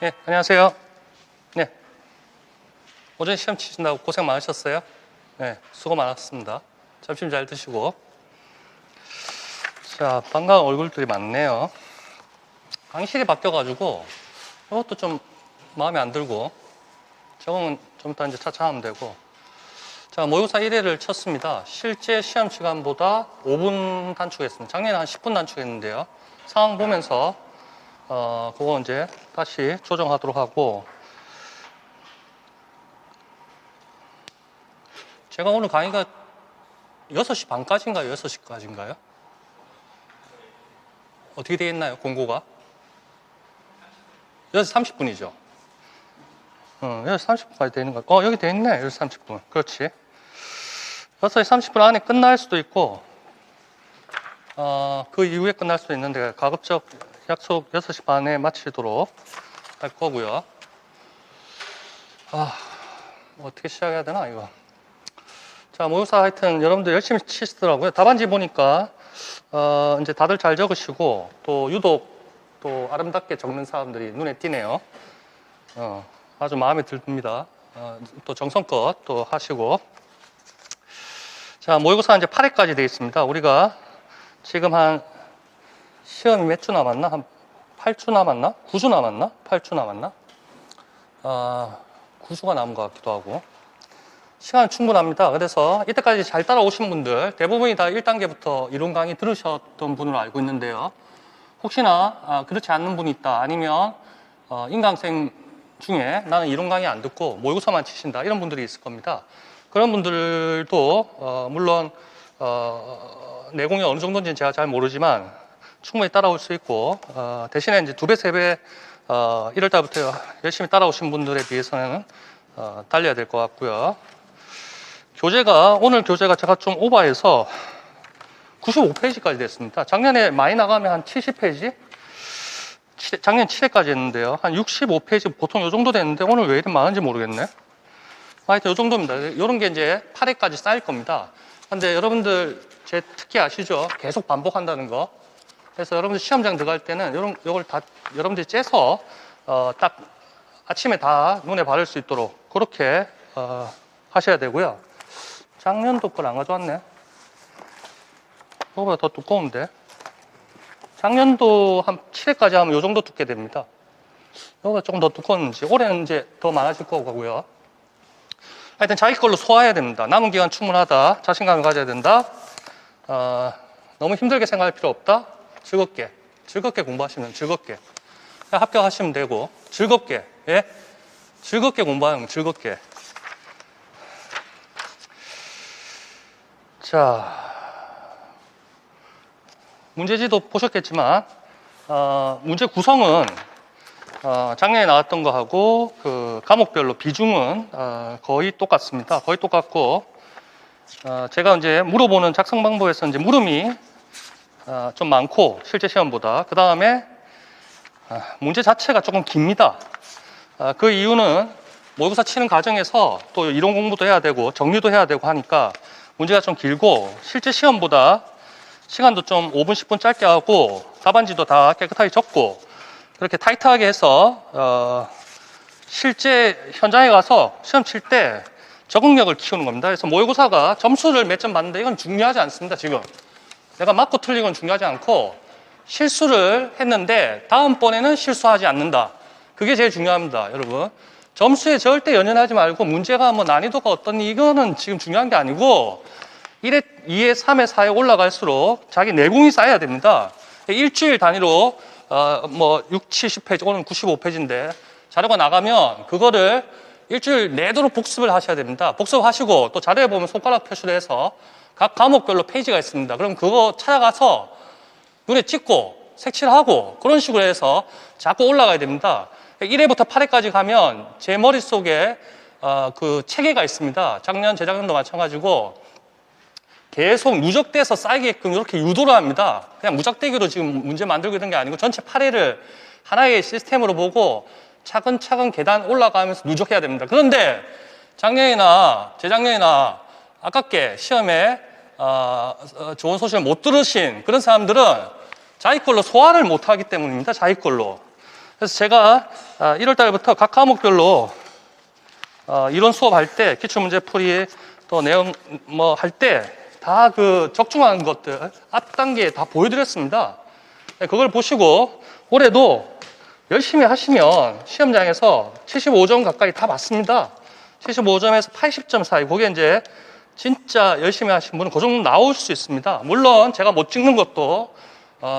네, 안녕하세요. 네, 오전에 시험 치신다고 고생 많으셨어요? 네, 수고 많았습니다. 점심 잘 드시고. 자, 반가운 얼굴들이 많네요. 강의실이 바뀌어가지고 이것도 좀 마음에 안 들고 저건 좀 이따 이제 차차 하면 되고. 자, 모의고사 1회를 쳤습니다. 실제 시험 시간보다 5분 단축했습니다. 작년에 한 10분 단축했는데요. 상황 보면서 그거 이제 다시 조정하도록 하고, 제가 오늘 강의가 6시 반까지인가요? 6시까지인가요? 어떻게 되어 있나요? 공고가? 6시 30분이죠. 6시 30분까지 되는 거. 여기 되어 있네. 6시 30분. 그렇지. 6시 30분 안에 끝날 수도 있고, 그 이후에 끝날 수도 있는데, 가급적 약속 6시 반에 마치도록 할 거고요. 어떻게 시작해야 되나, 이거. 자, 모의고사 하여튼 여러분들 열심히 치시더라고요. 답안지 보니까, 이제 다들 잘 적으시고, 또 유독 또 아름답게 적는 사람들이 눈에 띄네요. 아주 마음에 듭니다. 또 정성껏 또 하시고. 자, 모의고사 이제 8회까지 되어 있습니다. 우리가 지금 한 시험이 몇 주 남았나? 한 8주 남았나? 9주 남았나? 8주 남았나? 9주가 남은 것 같기도 하고. 시간은 충분합니다. 그래서 이때까지 잘 따라오신 분들 대부분이 다 1단계부터 이론 강의 들으셨던 분으로 알고 있는데요. 혹시나 그렇지 않는 분이 있다, 아니면 인강생 중에 나는 이론 강의 안 듣고 모의고사만 치신다, 이런 분들이 있을 겁니다. 그런 분들도 물론 내공이 어느 정도인지는 제가 잘 모르지만 충분히 따라올 수 있고, 대신에 이제 2배, 3배 1월 달부터 열심히 따라오신 분들에 비해서는 달려야 될 것 같고요. 오늘 교재가 제가 좀 오버해서 95페이지까지 됐습니다. 작년에 많이 나가면 한 70페이지? 작년 7회까지 했는데요. 한 65페이지 보통 이 정도 됐는데 오늘 왜 이렇게 많은지 모르겠네. 하여튼 이 정도입니다. 이런 게 이제 8회까지 쌓일 겁니다. 근데 여러분들 제 특히 아시죠? 계속 반복한다는 거. 그래서 여러분들 시험장 들어갈 때는 요걸 다 여러분들이 째서 딱 아침에 다 눈에 바를 수 있도록 그렇게 하셔야 되고요. 작년도 걸 안 가져왔네. 이거보다 더 두꺼운데. 작년도 한 7회까지 하면 이 정도 두께 됩니다. 이거보다 조금 더 두꺼웠는지. 올해는 이제 더 많아질 거고요. 하여튼 자기 걸로 소화해야 됩니다. 남은 기간 충분하다. 자신감을 가져야 된다. 너무 힘들게 생각할 필요 없다. 즐겁게 공부하시면 즐겁게. 합격하시면 되고, 즐겁게. 예? 즐겁게 공부하면 즐겁게. 자, 문제지도 보셨겠지만, 문제 구성은 작년에 나왔던 거하고 그 과목별로 비중은 거의 똑같습니다. 거의 똑같고, 제가 이제 물어보는 작성 방법에서 이제 물음이 좀 많고, 실제 시험보다. 그 다음에 문제 자체가 조금 깁니다. 그 이유는 모의고사 치는 과정에서 또 이론 공부도 해야 되고 정리도 해야 되고 하니까 문제가 좀 길고, 실제 시험보다 시간도 좀 5분, 10분 짧게 하고 답안지도 다 깨끗하게 적고 그렇게 타이트하게 해서 실제 현장에 가서 시험 칠 때 적응력을 키우는 겁니다. 그래서 모의고사가 점수를 몇 점 받는데 이건 중요하지 않습니다. 지금 내가 맞고 틀린 건 중요하지 않고, 실수를 했는데 다음번에는 실수하지 않는다. 그게 제일 중요합니다, 여러분. 점수에 절대 연연하지 말고, 문제가 뭐 난이도가 어떠니 이거는 지금 중요한 게 아니고, 1회, 2회, 3회, 4회 올라갈수록 자기 내공이 쌓여야 됩니다. 일주일 단위로 뭐 6, 70페이지, 오늘 95페이지인데 자료가 나가면 그거를 일주일 내도록 복습을 하셔야 됩니다. 복습하시고 또 자료에 보면 손가락 표시를 해서 각 과목별로 페이지가 있습니다. 그럼 그거 찾아가서 눈에 찍고 색칠하고 그런 식으로 해서 자꾸 올라가야 됩니다. 1회부터 8회까지 가면 제 머릿속에 그 체계가 있습니다. 작년, 재작년도 마찬가지고 계속 누적돼서 쌓이게끔 이렇게 유도를 합니다. 그냥 무작대기로 지금 문제 만들고 있는 게 아니고 전체 8회를 하나의 시스템으로 보고 차근차근 계단 올라가면서 누적해야 됩니다. 그런데 작년이나 재작년이나 아깝게 시험에 좋은 소식을 못 들으신 그런 사람들은 자기 걸로 소화를 못 하기 때문입니다. 자기 걸로. 그래서 제가 1월 달부터 각 과목별로 이론 수업할 때, 기출문제풀이 또 내용 뭐 할 때 다 그 적중한 것들 앞 단계에 다 보여드렸습니다. 그걸 보시고 올해도 열심히 하시면 시험장에서 75점 가까이 다 맞습니다. 75점에서 80점 사이, 그게 이제 진짜 열심히 하신 분은 그 정도 나올 수 있습니다. 물론 제가 못 찍는 것도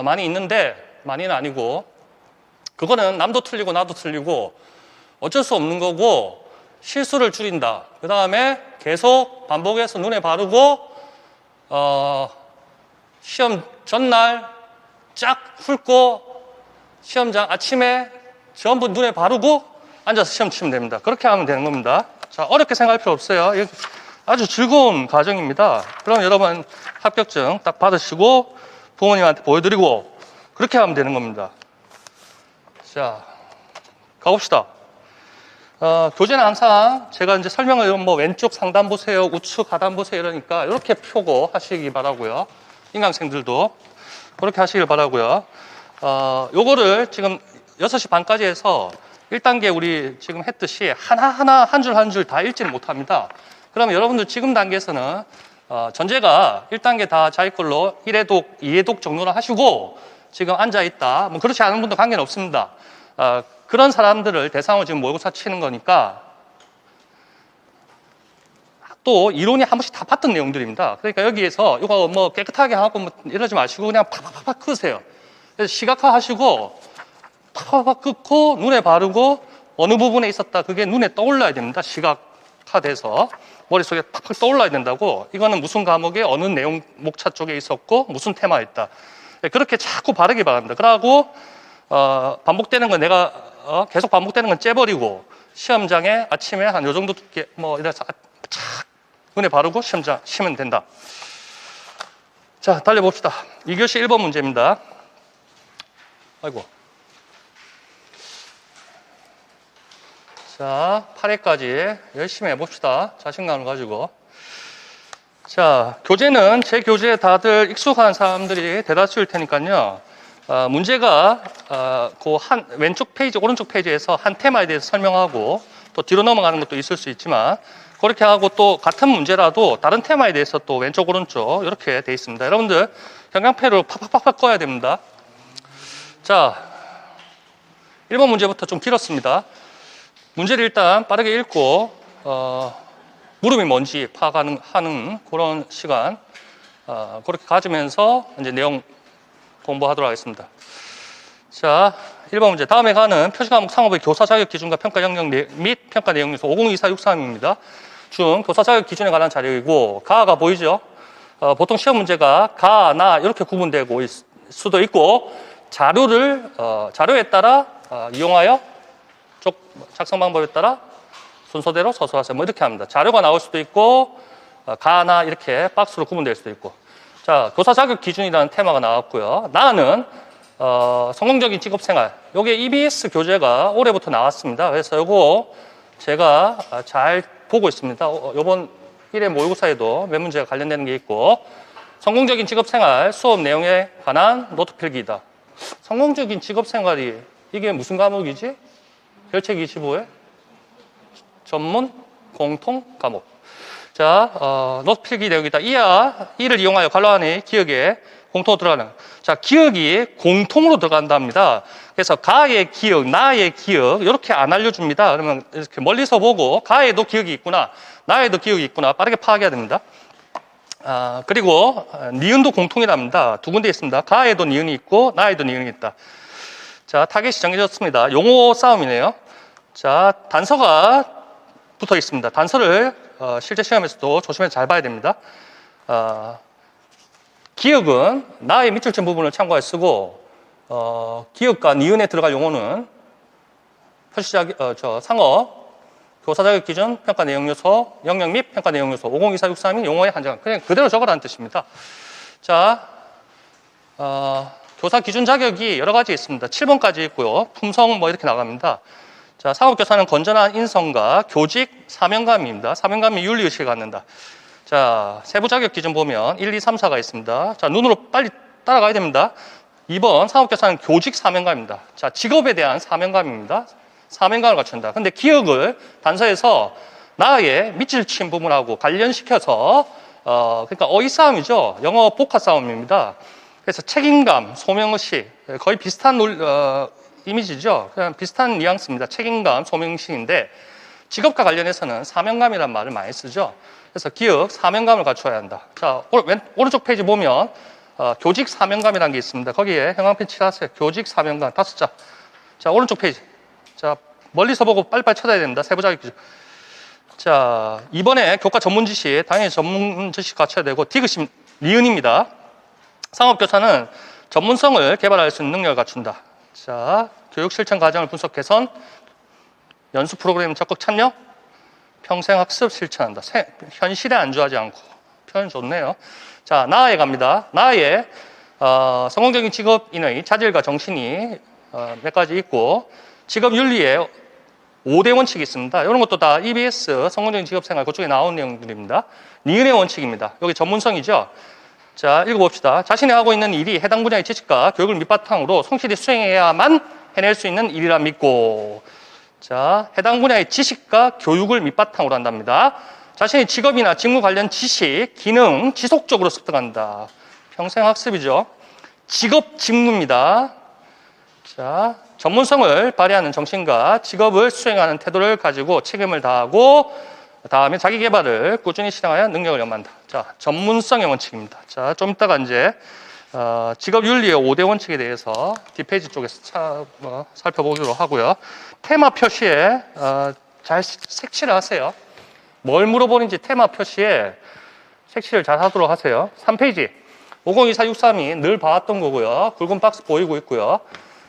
많이 있는데, 많이는 아니고, 그거는 남도 틀리고 나도 틀리고 어쩔 수 없는 거고, 실수를 줄인다. 그 다음에 계속 반복해서 눈에 바르고 시험 전날 쫙 훑고 시험장 아침에 전부 눈에 바르고 앉아서 시험 치면 됩니다. 그렇게 하면 되는 겁니다. 자, 어렵게 생각할 필요 없어요. 아주 즐거운 과정입니다. 그럼 여러분 합격증 딱 받으시고 부모님한테 보여드리고 그렇게 하면 되는 겁니다. 자, 가봅시다. 교재는 항상 제가 이제 설명을 뭐 왼쪽 상단 보세요, 우측 하단 보세요 이러니까 이렇게 펴고 하시기 바라고요. 인강생들도 그렇게 하시길 바라고요. 요거를 지금 6시 반까지 해서 1단계 우리 지금 했듯이 하나하나 한 줄 한 줄 다 읽지는 못합니다. 그러면 여러분들 지금 단계에서는 전제가 1단계 다 자기 걸로 1회독, 2회독 정도는 하시고 지금 앉아있다. 뭐 그렇지 않은 분도 관계는 없습니다. 그런 사람들을 대상으로 지금 모의고사 치는 거니까 또 이론이 한 번씩 다 봤던 내용들입니다. 그러니까 여기에서 이거 뭐 깨끗하게 하고 뭐 이러지 마시고 그냥 팍팍팍 끄세요. 그래서 시각화 하시고 팍팍팍 끄고 눈에 바르고 어느 부분에 있었다. 그게 눈에 떠올라야 됩니다. 시각화돼서 머릿속에 팍팍 떠올라야 된다고. 이거는 무슨 과목에 어느 내용 목차 쪽에 있었고 무슨 테마에 있다. 그렇게 자꾸 바르기 바랍니다. 그러고 반복되는 건 내가 계속 반복되는 건 째버리고 시험장에 아침에 한 요 정도 두께 뭐 이래서 착 눈에 바르고 시험장 치면 된다. 자, 달려봅시다. 2교시 1번 문제입니다. 아이고. 자, 8회까지 열심히 해봅시다. 자신감을 가지고. 자, 교재는 제 교재에 다들 익숙한 사람들이 대다수일 테니까요. 문제가 그 왼쪽 페이지, 오른쪽 페이지에서 한 테마에 대해서 설명하고 또 뒤로 넘어가는 것도 있을 수 있지만 그렇게 하고 또 같은 문제라도 다른 테마에 대해서 또 왼쪽, 오른쪽 이렇게 돼 있습니다. 여러분들 형광펜으로 팍팍팍팍 꺼야 됩니다. 자, 1번 문제부터 좀 길었습니다. 문제를 일단 빠르게 읽고 물음이 뭔지 파악하는 그런 시간 그렇게 가지면서 이제 내용 공부하도록 하겠습니다. 자, 1번 문제. 다음에 가는 표시과목 상업의 교사 자격 기준과 평가 영역 및 평가 내용 요소 502463입니다. 중 교사 자격 기준에 관한 자료이고 가가 보이죠? 보통 시험 문제가 가, 나 이렇게 구분되고 있을 수도 있고 자료에 따라 이용하여 작성 방법에 따라 순서대로 서술하세요. 뭐 이렇게 합니다. 자료가 나올 수도 있고 가, 나 이렇게 박스로 구분될 수도 있고. 자, 교사 자격 기준이라는 테마가 나왔고요. 나는 성공적인 직업생활. 요게 EBS 교재가 올해부터 나왔습니다. 그래서 요거 제가 잘 보고 있습니다. 요번 1회 모의고사에도 몇 문제가 관련되는 게 있고 성공적인 직업생활 수업 내용에 관한 노트 필기이다. 성공적인 직업생활이 이게 무슨 과목이지? 결책 25회 전문 공통 과목. 자, 노트 필기 내용이다. 이를 이용하여 괄호 안에 기억에 공통으로 들어가는. 자, 기억이 공통으로 들어간답니다. 그래서 가의 기억, 나의 기억 이렇게 안 알려줍니다. 그러면 이렇게 멀리서 보고 가에도 기억이 있구나, 나에도 기억이 있구나 빠르게 파악해야 됩니다. 그리고 니은도 공통이랍니다. 두 군데 있습니다. 가에도 니은이 있고 나에도 니은이 있다. 자, 타겟이 정해졌습니다. 용어 싸움이네요. 자, 단서가 붙어 있습니다. 단서를 실제 시험에서도 조심해서 잘 봐야 됩니다. 기억은 나의 밑줄점 부분을 참고해 쓰고 기억과 니은에 들어갈 용어는 상어, 교사 자격 기준, 평가 내용 요소, 영역 및 평가 내용 요소 502463이 용어의 한정. 그냥 그대로 적으라는 뜻입니다. 자, 교사 기준 자격이 여러 가지 있습니다. 7번까지 있고요. 품성 뭐 이렇게 나갑니다. 자, 사업교사는 건전한 인성과 교직, 사명감입니다. 사명감이 윤리의식을 갖는다. 자, 세부 자격 기준 보면 1, 2, 3, 4가 있습니다. 자, 눈으로 빨리 따라가야 됩니다. 2번 상업교사는 교직 사명감입니다. 자, 직업에 대한 사명감입니다. 사명감을 갖춘다. 근데 기억을 단서에서 나의 밑줄 친 부분하고 관련시켜서 그러니까 어휘 싸움이죠. 영어 복화 싸움입니다. 그래서 책임감, 소명의식 거의 비슷한 이미지죠. 그냥 비슷한 뉘앙스입니다. 책임감, 소명의식인데 직업과 관련해서는 사명감이라는 말을 많이 쓰죠. 그래서 기억, 사명감을 갖춰야 한다. 자, 오른쪽 페이지 보면 교직 사명감이라는 게 있습니다. 거기에 형광펜 칠하세요. 교직 사명감 5자. 자, 오른쪽 페이지. 자, 멀리서 보고 빨리빨리 찾아야 됩니다. 세부자격 기준. 자, 이번에 교과 전문 지식, 당연히 전문 지식 갖춰야 되고, 디귿이 니은입니다. 상업교사는 전문성을 개발할 수 있는 능력을 갖춘다. 자, 교육 실천 과정을 분석 개선, 연수 프로그램 적극 참여, 평생 학습 실천한다. 현실에 안주하지 않고. 표현 좋네요. 자, 나아에 갑니다. 나아에 성공적인 직업인의 자질과 정신이 몇 가지 있고, 직업 윤리에 5대 원칙이 있습니다. 이런 것도 다 EBS 성공적인 직업생활 그쪽에 나온 내용들입니다. 니은의 원칙입니다. 여기 전문성이죠. 자, 읽어봅시다. 자신이 하고 있는 일이 해당 분야의 지식과 교육을 밑바탕으로 성실히 수행해야만 해낼 수 있는 일이라 믿고, 자, 해당 분야의 지식과 교육을 밑바탕으로 한답니다. 자신의 직업이나 직무 관련 지식, 기능, 지속적으로 습득한다. 평생 학습이죠. 직업 직무입니다. 자, 전문성을 발휘하는 정신과 직업을 수행하는 태도를 가지고 책임을 다하고, 다음에 자기 개발을 꾸준히 실행하여 능력을 연마한다. 자, 전문성의 원칙입니다. 자, 좀 이따가 이제 직업 윤리의 5대 원칙에 대해서 뒷페이지 쪽에서 살펴보기로 하고요. 테마 표시에 잘 색칠을 하세요. 뭘 물어보는지 테마 표시에 색칠을 잘 하도록 하세요. 3페이지 502463이 늘 봐왔던 거고요. 굵은 박스 보이고 있고요.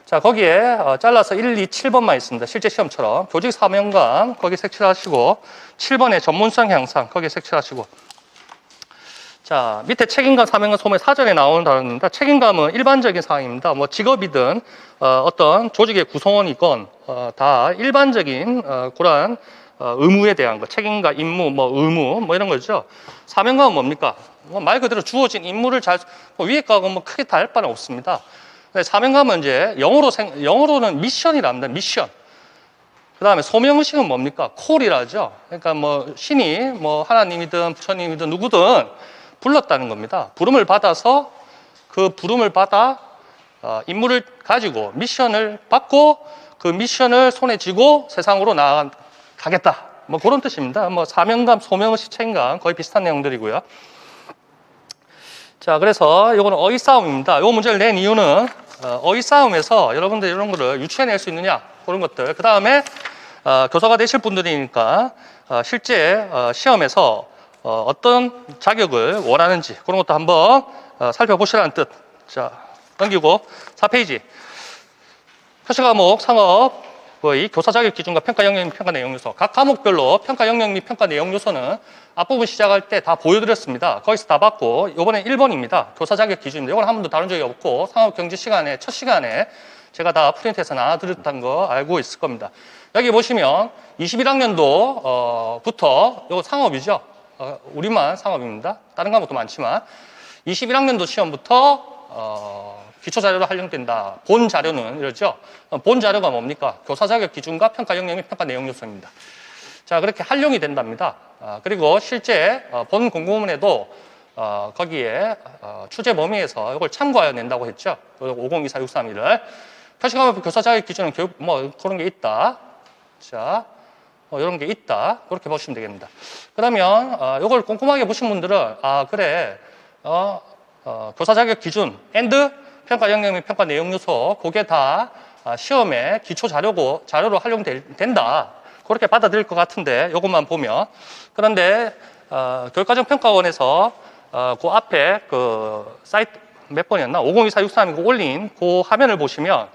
자, 거기에 잘라서 1, 2, 7번만 있습니다. 실제 시험처럼 교직 사명감 거기 색칠하시고, 7번에 전문성 향상 거기 색칠하시고, 자, 밑에 책임감, 사명감, 소명 사전에 나오는 단어입니다. 책임감은 일반적인 사항입니다. 뭐 직업이든 어떤 조직의 구성원이건 다 일반적인 그러한 의무에 대한 거, 책임과 임무, 뭐 의무, 뭐 이런 거죠. 사명감은 뭡니까? 뭐 말 그대로 주어진 임무를 뭐 위에 거하고 뭐 크게 다를 바는 없습니다. 사명감은 이제 영어로는 미션이랍니다. 미션. 그 다음에 소명의식은 뭡니까? 콜이라죠. 그러니까 뭐 신이 뭐 하나님이든 부처님이든 누구든 불렀다는 겁니다. 부름을 받아서 그 부름을 받아 임무를 가지고 미션을 받고 그 미션을 손에 쥐고 세상으로 나아가겠다. 뭐 그런 뜻입니다. 뭐 사명감, 소명의식, 책임감 거의 비슷한 내용들이고요. 자, 그래서 이거는 어휘 싸움입니다. 이 문제를 낸 이유는 어휘 싸움에서 여러분들 이런 거를 유추해낼 수 있느냐 그런 것들. 그 다음에 교사가 되실 분들이니까 실제 시험에서 어떤 자격을 원하는지 그런 것도 한번 살펴보시라는 뜻. 자, 넘기고 4페이지 표시 과목 상업의 교사 자격 기준과 평가 영역 및 평가 내용 요소. 각 과목별로 평가 영역 및 평가 내용 요소는 앞부분 시작할 때 다 보여드렸습니다. 거기서 다 봤고, 이번엔 1번입니다. 교사 자격 기준입니다. 이건 한 번도 다룬 적이 없고, 상업 경제 시간에, 첫 시간에 제가 다 프린트해서 나눠드렸다는 거 알고 있을 겁니다. 여기 보시면 21학년도부터, 이거 상업이죠. 우리만 상업입니다. 다른 과목도 많지만, 21학년도 시험부터, 기초 자료로 활용된다. 본 자료는 이러죠. 본 자료가 뭡니까? 교사 자격 기준과 평가 영역 및 평가 내용 요소입니다. 자, 그렇게 활용이 된답니다. 그리고 실제 본 공고문에도 거기에 출제 범위에서 이걸 참고하여 낸다고 했죠. 502463을 표시과목 교사 자격 기준은 교육 뭐 그런 게 있다. 자, 이런 게 있다. 그렇게 보시면 되겠습니다. 그러면 이걸 꼼꼼하게 보신 분들은 그래 교사 자격 기준 and 평가 영역 및 평가 내용 요소 그게 다 시험에 기초 자료로 활용된다. 그렇게 받아들일 것 같은데 이것만 보면. 그런데 교육과정 평가원에서 그 앞에 그 사이트 몇 번이었나? 502463이고 올린 그 화면을 보시면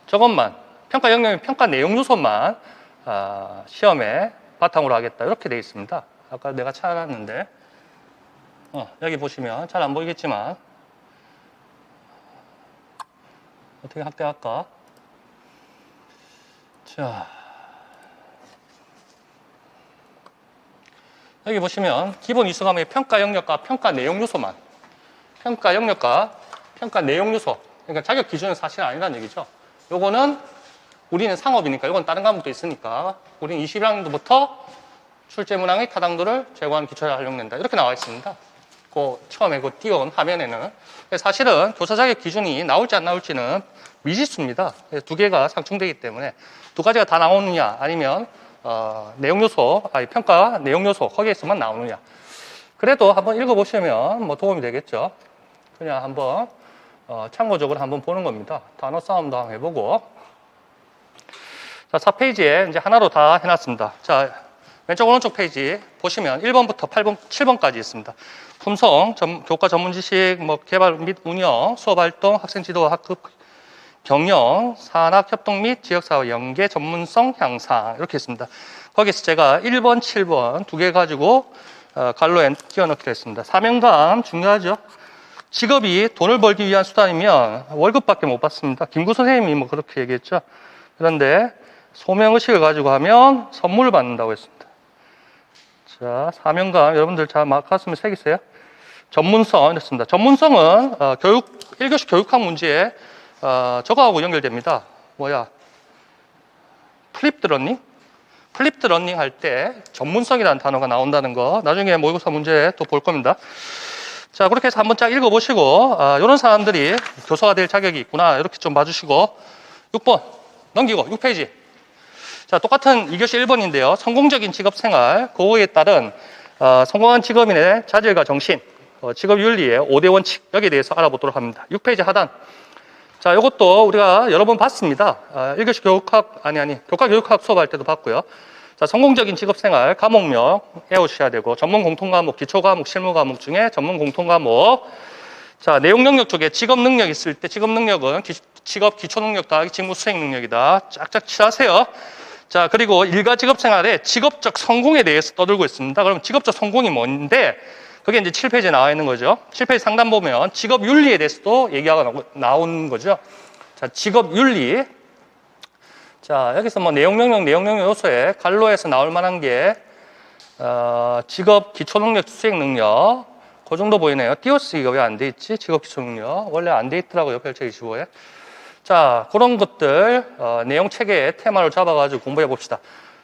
저것만 평가 영역 및 평가 내용 요소만 시험에 바탕으로 하겠다 이렇게 되어 있습니다. 아까 내가 찾았는데 여기 보시면 잘 안 보이겠지만 어떻게 확대할까? 자, 여기 보시면 기본 이수 과목의 평가 영역과 평가 내용 요소만 평가 영역과 평가 내용 요소. 그러니까 자격 기준은 사실 아니라는 얘기죠. 요거는 우리는 상업이니까, 이건 다른 과목도 있으니까, 우리는 21학년도부터 출제 문항의 타당도를 제고하는 기초를 활용된다. 이렇게 나와 있습니다. 처음에 띄워온 화면에는. 사실은 교사 자격 기준이 나올지 안 나올지는 미지수입니다. 두 개가 상충되기 때문에 두 가지가 다 나오느냐, 아니면 내용 요소, 평가 내용 요소 거기에서만 나오느냐. 그래도 한번 읽어보시면 뭐 도움이 되겠죠. 그냥 한번 참고적으로 한번 보는 겁니다. 단어 싸움도 한번 해보고. 자, 4페이지에 이제 하나로 다 해놨습니다. 자, 왼쪽 오른쪽 페이지 보시면 1번부터 8번, 7번까지 있습니다. 품성, 교과 전문 지식, 뭐 개발 및 운영, 수업 활동, 학생 지도, 학급 경영, 산학 협동 및 지역사회 연계, 전문성 향상 이렇게 있습니다. 거기서 제가 1번, 7번 두 개 가지고 갈로에 끼워넣기로 했습니다. 사명감 중요하죠. 직업이 돈을 벌기 위한 수단이면 월급밖에 못 받습니다. 김구 선생님이 뭐 그렇게 얘기했죠. 그런데 소명의식을 가지고 하면 선물을 받는다고 했습니다. 자, 사명감 여러분들 잘 가슴에 새기세요. 전문성 이렇습니다. 전문성은 1교시 교육학 문제에 저거하고 연결됩니다. 플립드 러닝? 플립드 러닝 할 때 전문성이라는 단어가 나온다는 거 나중에 모의고사 문제에 또 볼 겁니다. 자, 그렇게 해서 한번 쫙 읽어보시고 이런 사람들이 교사가 될 자격이 있구나 이렇게 좀 봐주시고 6번 넘기고 6페이지. 자, 똑같은 2교시 1번인데요. 성공적인 직업생활, 그거에 따른 성공한 직업인의 자질과 정신, 직업윤리의 5대 원칙 여기에 대해서 알아보도록 합니다. 6페이지 하단. 자, 이것도 우리가 여러 번 봤습니다. 1교시 교육학, 교과 교육학 수업할 때도 봤고요. 자, 성공적인 직업생활, 과목명 외우셔야 되고, 전문 공통과목, 기초과목, 실무과목 중에 전문 공통과목. 자, 내용 능력 쪽에 직업 능력 있을 때, 직업 능력은 직업 기초 능력 더하기 직무 수행 능력이다. 짝짝 칠하세요. 자, 그리고 일가 직업생활의 직업적 성공에 대해서 떠들고 있습니다. 그럼 직업적 성공이 뭔데? 그게 이제 7페이지에 나와 있는 거죠. 7페이지 상단 보면 직업 윤리에 대해서도 얘기하고 나온 거죠. 자, 직업 윤리. 자, 여기서 뭐 내용 능력 요소에 갈로에서 나올 만한 게 직업 기초 능력, 수행 능력. 그 정도 보이네요. 띄어쓰기가 왜 안 돼 있지? 직업 기초 능력. 원래 안 돼 있더라고요. 펼쳐 25에. 자, 그런 것들 내용 체계의 테마를 잡아가지고 공부해 봅시다.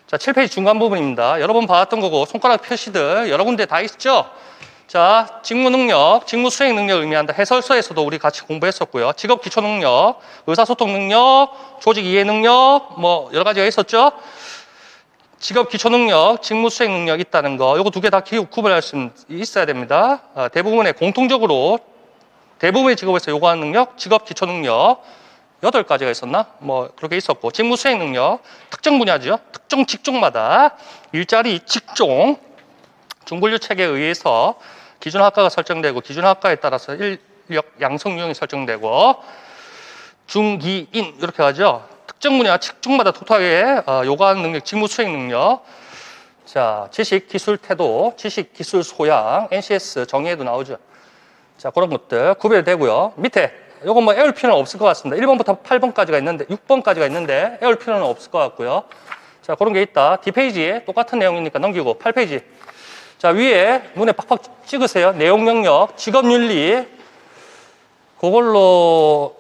자, 7페이지 중간 부분입니다. 여러 번 봐왔던 거고 손가락 표시들 여러 군데 다 있죠? 자, 직무 능력, 직무 수행 능력을 의미한다. 해설서에서도 우리 같이 공부했었고요. 직업 기초 능력, 의사소통 능력, 조직 이해 능력, 뭐 여러 가지가 있었죠? 직업 기초 능력, 직무 수행 능력 있다는 거, 요거 두 개 다 구분할 수 있어야 됩니다. 대부분의 직업에서 요구하는 능력, 직업 기초 능력, 8가지가 있었나? 뭐 그렇게 있었고, 직무 수행 능력, 특정 분야죠. 특정 직종마다 일자리 직종, 중분류 체계에 의해서 기준학과가 설정되고, 기준학과에 따라서 인력 양성 유형이 설정되고, 중기인 이렇게 하죠. 특정 분야 직종마다 독특하게 요구하는 능력, 직무 수행 능력. 자, 지식, 기술, 태도, 지식, 기술, 소양, NCS 정의에도 나오죠. 자, 그런 것들 구별되고요. 밑에 요건 뭐 외울 필요는 없을 것 같습니다. 1번부터 8번까지가 있는데, 6번까지가 있는데 외울 필요는 없을 것 같고요. 자, 그런 게 있다. D페이지에 똑같은 내용이니까 넘기고 8페이지. 자, 위에 눈에 팍팍 찍으세요. 내용 영역, 직업윤리. 그걸로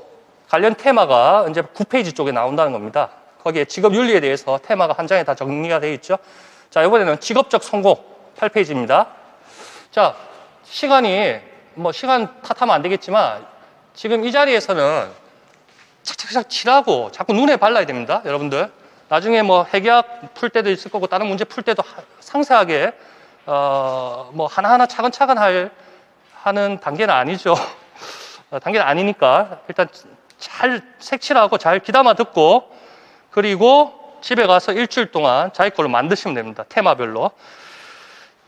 관련 테마가 이제 9페이지 쪽에 나온다는 겁니다. 거기에 직업윤리에 대해서 테마가 한 장에 다 정리가 되어 있죠. 자, 이번에는 직업적 성공 8페이지입니다. 자, 시간 탓하면 안 되겠지만 지금 이 자리에서는 착착착 칠하고 자꾸 눈에 발라야 됩니다. 여러분들. 나중에 뭐 해계학 풀 때도 있을 거고 다른 문제 풀 때도 상세하게 뭐 하나하나 차근차근 하는 단계는 아니죠. 단계는 아니니까 일단 잘 색칠하고 잘 귀담아 듣고 그리고 집에 가서 일주일 동안 자기 걸로 만드시면 됩니다. 테마별로.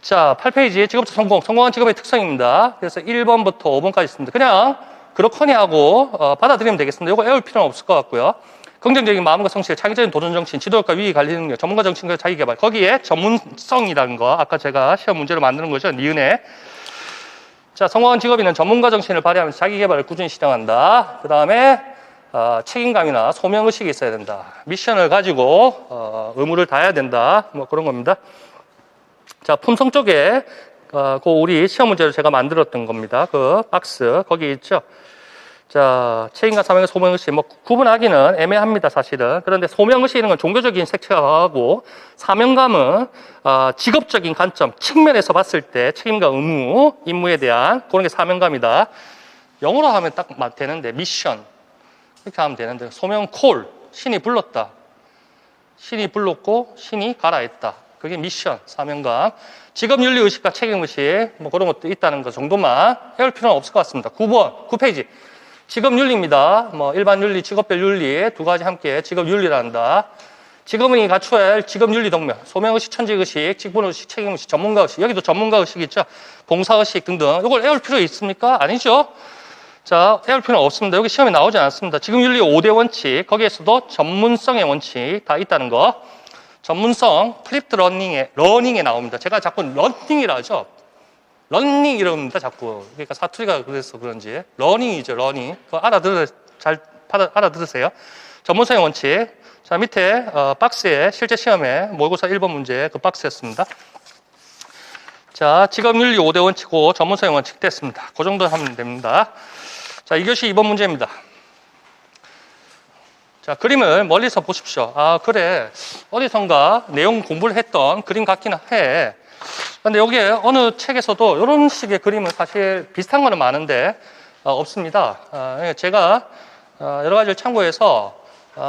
자, 8페이지 직업적 성공, 성공한 직업의 특성입니다. 그래서 1번부터 5번까지 있습니다. 그냥 그렇거니 하고 받아들이면 되겠습니다. 이거 외울 필요는 없을 것 같고요. 긍정적인 마음과 성실, 차기적인 도전 정신, 지도력과 위기 관리 능력, 전문가 정신과 자기 개발. 거기에 전문성이라는 거, 아까 제가 시험 문제로 만드는 거죠. 니은에. 자, 성공한 직업인은 전문가 정신을 발휘하면서 자기 개발을 꾸준히 실행한다. 그 다음에 책임감이나 소명의식이 있어야 된다. 미션을 가지고 의무를 다해야 된다. 뭐 그런 겁니다. 자, 품성 쪽에 그 우리 시험 문제로 제가 만들었던 겁니다. 그 박스 거기 있죠. 자, 책임과 사명의 소명의식 뭐 구분하기는 애매합니다, 사실은. 그런데 소명의식은 종교적인 색채가 강하고 사명감은 직업적인 관점, 측면에서 봤을 때 책임과 의무, 임무에 대한 그런 게 사명감이다. 영어로 하면 딱 되는데 미션 이렇게 하면 되는데 소명 콜, 신이 불렀다. 신이 불렀고 신이 가라 했다. 그게 미션, 사명감. 직업윤리의식과 책임의식 뭐 그런 것도 있다는 것 정도만 해올 필요는 없을 것 같습니다. 9번, 9페이지. 직업윤리입니다. 뭐 일반윤리, 직업별 윤리 두 가지 함께 직업윤리란다. 직업인이 갖춰야 할 직업윤리 동면, 소명의식, 천직의식, 직분의식, 책임의식, 전문가의식. 여기도 전문가의식 있죠. 봉사의식 등등. 이걸 외울 필요 있습니까? 아니죠. 자, 외울 필요는 없습니다. 여기 시험에 나오지 않습니다. 직업윤리 5대 원칙, 거기에서도 전문성의 원칙 다 있다는 거. 전문성, 플립드 러닝에 나옵니다. 제가 자꾸 러닝이라 하죠. 러닝 이럽니다, 자꾸. 그러니까 사투리가 그래서 그런지. 러닝이죠, 러닝. 그거 잘 알아들으세요. 전문성의 원칙. 자, 밑에, 박스에, 실제 시험에 모의고사 1번 문제 그 박스였습니다. 자, 직업윤리 5대 원칙고 전문성의 원칙 됐습니다. 그 정도 하면 됩니다. 자, 2교시 2번 문제입니다. 자, 그림을 멀리서 보십시오. 아, 그래. 어디선가 내용 공부를 했던 그림 같기는 해. 근데 여기에 어느 책에서도 이런 식의 그림은 사실 비슷한 거는 많은데 없습니다. 제가 여러 가지를 참고해서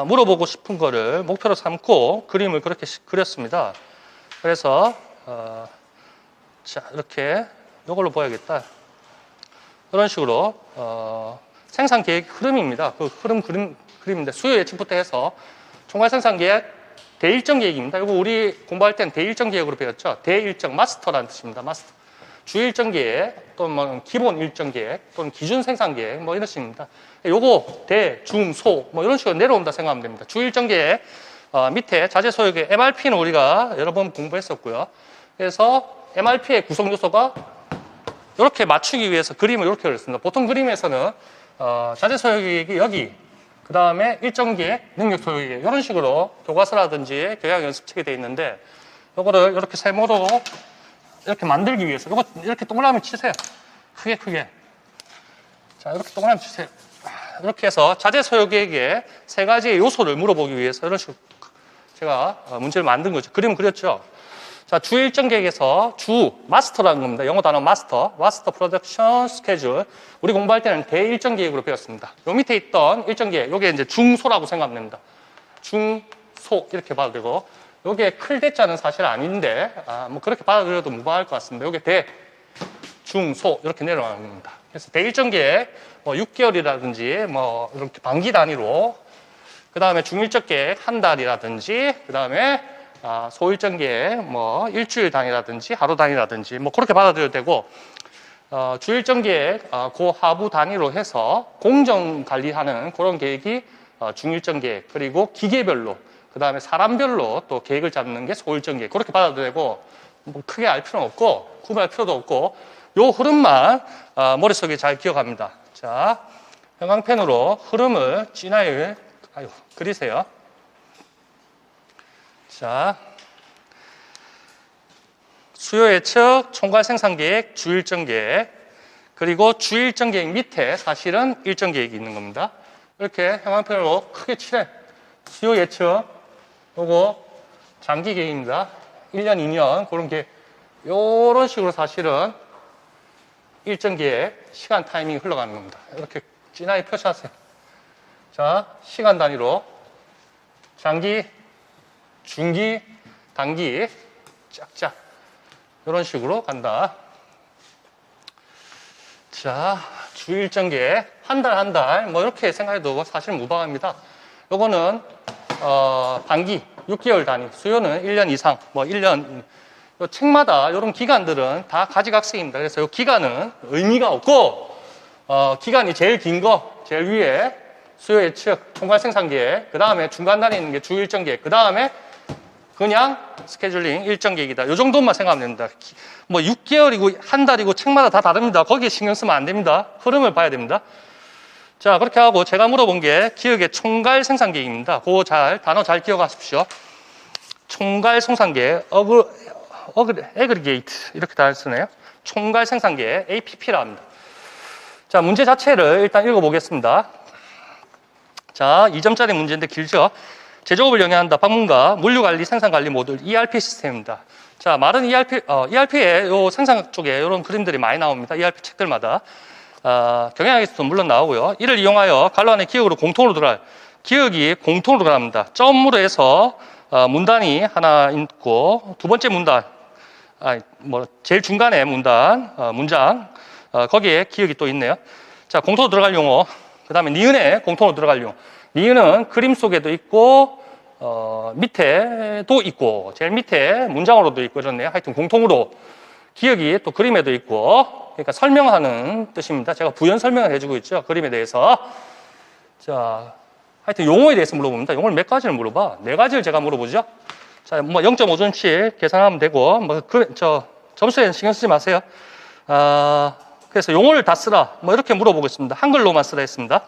물어보고 싶은 거를 목표로 삼고 그림을 그렇게 그렸습니다. 그래서 자, 이렇게 이걸로 보야겠다. 이런 식으로 생산 계획 흐름입니다. 그 흐름 그림인데 수요 예측부터 해서 총괄 생산 계획 대일정 계획입니다. 이거 우리 공부할 때는 대일정 계획으로 배웠죠. 대일정, 마스터라는 뜻입니다. 마스터. 주일정 계획, 또는 뭐 기본 일정 계획, 또는 기준 생산 계획, 뭐 이런 식입니다. 요거 대, 중, 소, 뭐 이런 식으로 내려온다 생각하면 됩니다. 주일정 계획, 밑에 자재 소역의 MRP는 우리가 여러 번 공부했었고요. 그래서 MRP의 구성 요소가 이렇게 맞추기 위해서 그림을 이렇게 그렸습니다. 보통 그림에서는 자재 소역이 여기, 그 다음에 일정 계획, 능력 소유계획 이런 식으로 교과서라든지 교양 연습책이 되어 있는데 이거를 이렇게 세모로 이렇게 만들기 위해서 이거 이렇게 동그라미 치세요. 크게. 자, 이렇게 동그라미 치세요. 이렇게 해서 자재 소유계획의 세 가지의 요소를 물어보기 위해서 이런 식으로 제가 문제를 만든 거죠. 그림 그렸죠. 자, 주 일정 계획에서 마스터라는 겁니다. 영어 단어 마스터 프로덕션 스케줄. 우리 공부할 때는 대일정 계획으로 배웠습니다. 요 밑에 있던 일정 계획, 요게 이제 중소라고 생각하면 됩니다. 중소 이렇게 봐도 되고, 요게 클대자는 사실 아닌데, 뭐 그렇게 받아들여도 무방할 것 같습니다. 요게 대, 중, 소 이렇게 내려가는 겁니다. 그래서 대일정 계획, 뭐 6개월이라든지, 뭐 이렇게 반기 단위로, 그 다음에 중일적 계획 한 달이라든지, 그 다음에 소일정 계획, 뭐 일주일 단위라든지 하루 단위라든지 뭐 그렇게 받아들여도 되고 주일정 계획 그 하부 단위로 해서 공정 관리하는 그런 계획이 중일정 계획 그리고 기계별로 그 다음에 사람별로 또 계획을 잡는 게 소일정 계획 그렇게 받아도 되고 뭐 크게 알 필요는 없고 구분할 필요도 없고 요 흐름만 머릿속에 잘 기억합니다. 자, 형광펜으로 흐름을 진하게 그리세요. 자, 수요 예측, 총괄 생산 계획, 주일정 계획, 그리고 주일정 계획 밑에 사실은 일정 계획이 있는 겁니다. 이렇게 형광펜으로 크게 칠해. 수요 예측, 요거 장기 계획입니다. 1년, 2년, 그런 계획. 요런 식으로 사실은 일정 계획, 시간 타이밍이 흘러가는 겁니다. 이렇게 진하게 표시하세요. 자, 시간 단위로 장기, 중기, 단기, 짝짝 이런 식으로 간다. 자, 주일정 계획 한 달 뭐 이렇게 생각해도 사실 무방합니다. 요거는 반기 6개월 단위, 수요는 1년 이상, 뭐 1년 요 책마다 이런 기간들은 다 가지각색입니다. 그래서 이 기간은 의미가 없고 기간이 제일 긴 거 제일 위에 수요 예측, 총괄 생산 계획, 그 다음에 중간 단위 있는 게 주일정 계획, 그 다음에 그냥 스케줄링 일정 계획이다. 이 정도만 생각하면 됩니다. 뭐 6개월이고 한 달이고 책마다 다 다릅니다. 거기에 신경 쓰면 안 됩니다. 흐름을 봐야 됩니다. 자, 그렇게 하고 제가 물어본 게 기억의 총괄 생산 계획입니다. 그거 단어 잘 기억하십시오. 총괄 생산 계획, 에그리게이트 이렇게 다 쓰네요. 총괄 생산 계획 APP라 합니다. 자, 문제 자체를 일단 읽어보겠습니다. 자, 2점짜리 문제인데 길죠? 제조업을 영위한다. 방문과 물류관리, 생산관리 모듈 ERP 시스템입니다. 자, 말은 ERP에 요 생산 쪽에 이런 그림들이 많이 나옵니다. ERP 책들마다. 경영학에서도 물론 나오고요. 이를 이용하여 관로 안에 기억으로 공통으로 들어갈, 기억이 공통으로 들어갑니다. 점으로 해서 문단이 하나 있고, 두 번째 문단, 제일 중간에 문장, 거기에 기억이 또 있네요. 자, 공통으로 들어갈 용어. 그 다음에 니은에 공통으로 들어갈 용어. 니은은 그림 속에도 있고, 밑에도 있고, 제일 밑에 문장으로도 있고, 그렇네요. 하여튼 공통으로 기억이 또 그림에도 있고, 그러니까 설명하는 뜻입니다. 제가 부연 설명을 해주고 있죠. 그림에 대해서. 자, 하여튼 용어에 대해서 물어봅니다. 용어를 몇 가지를 물어봐? 네 가지를 제가 물어보죠. 자, 뭐 0.5점씩 계산하면 되고, 점수에 신경 쓰지 마세요. 그래서 용어를 다 쓰라. 뭐 이렇게 물어보겠습니다. 한글로만 쓰라 했습니다.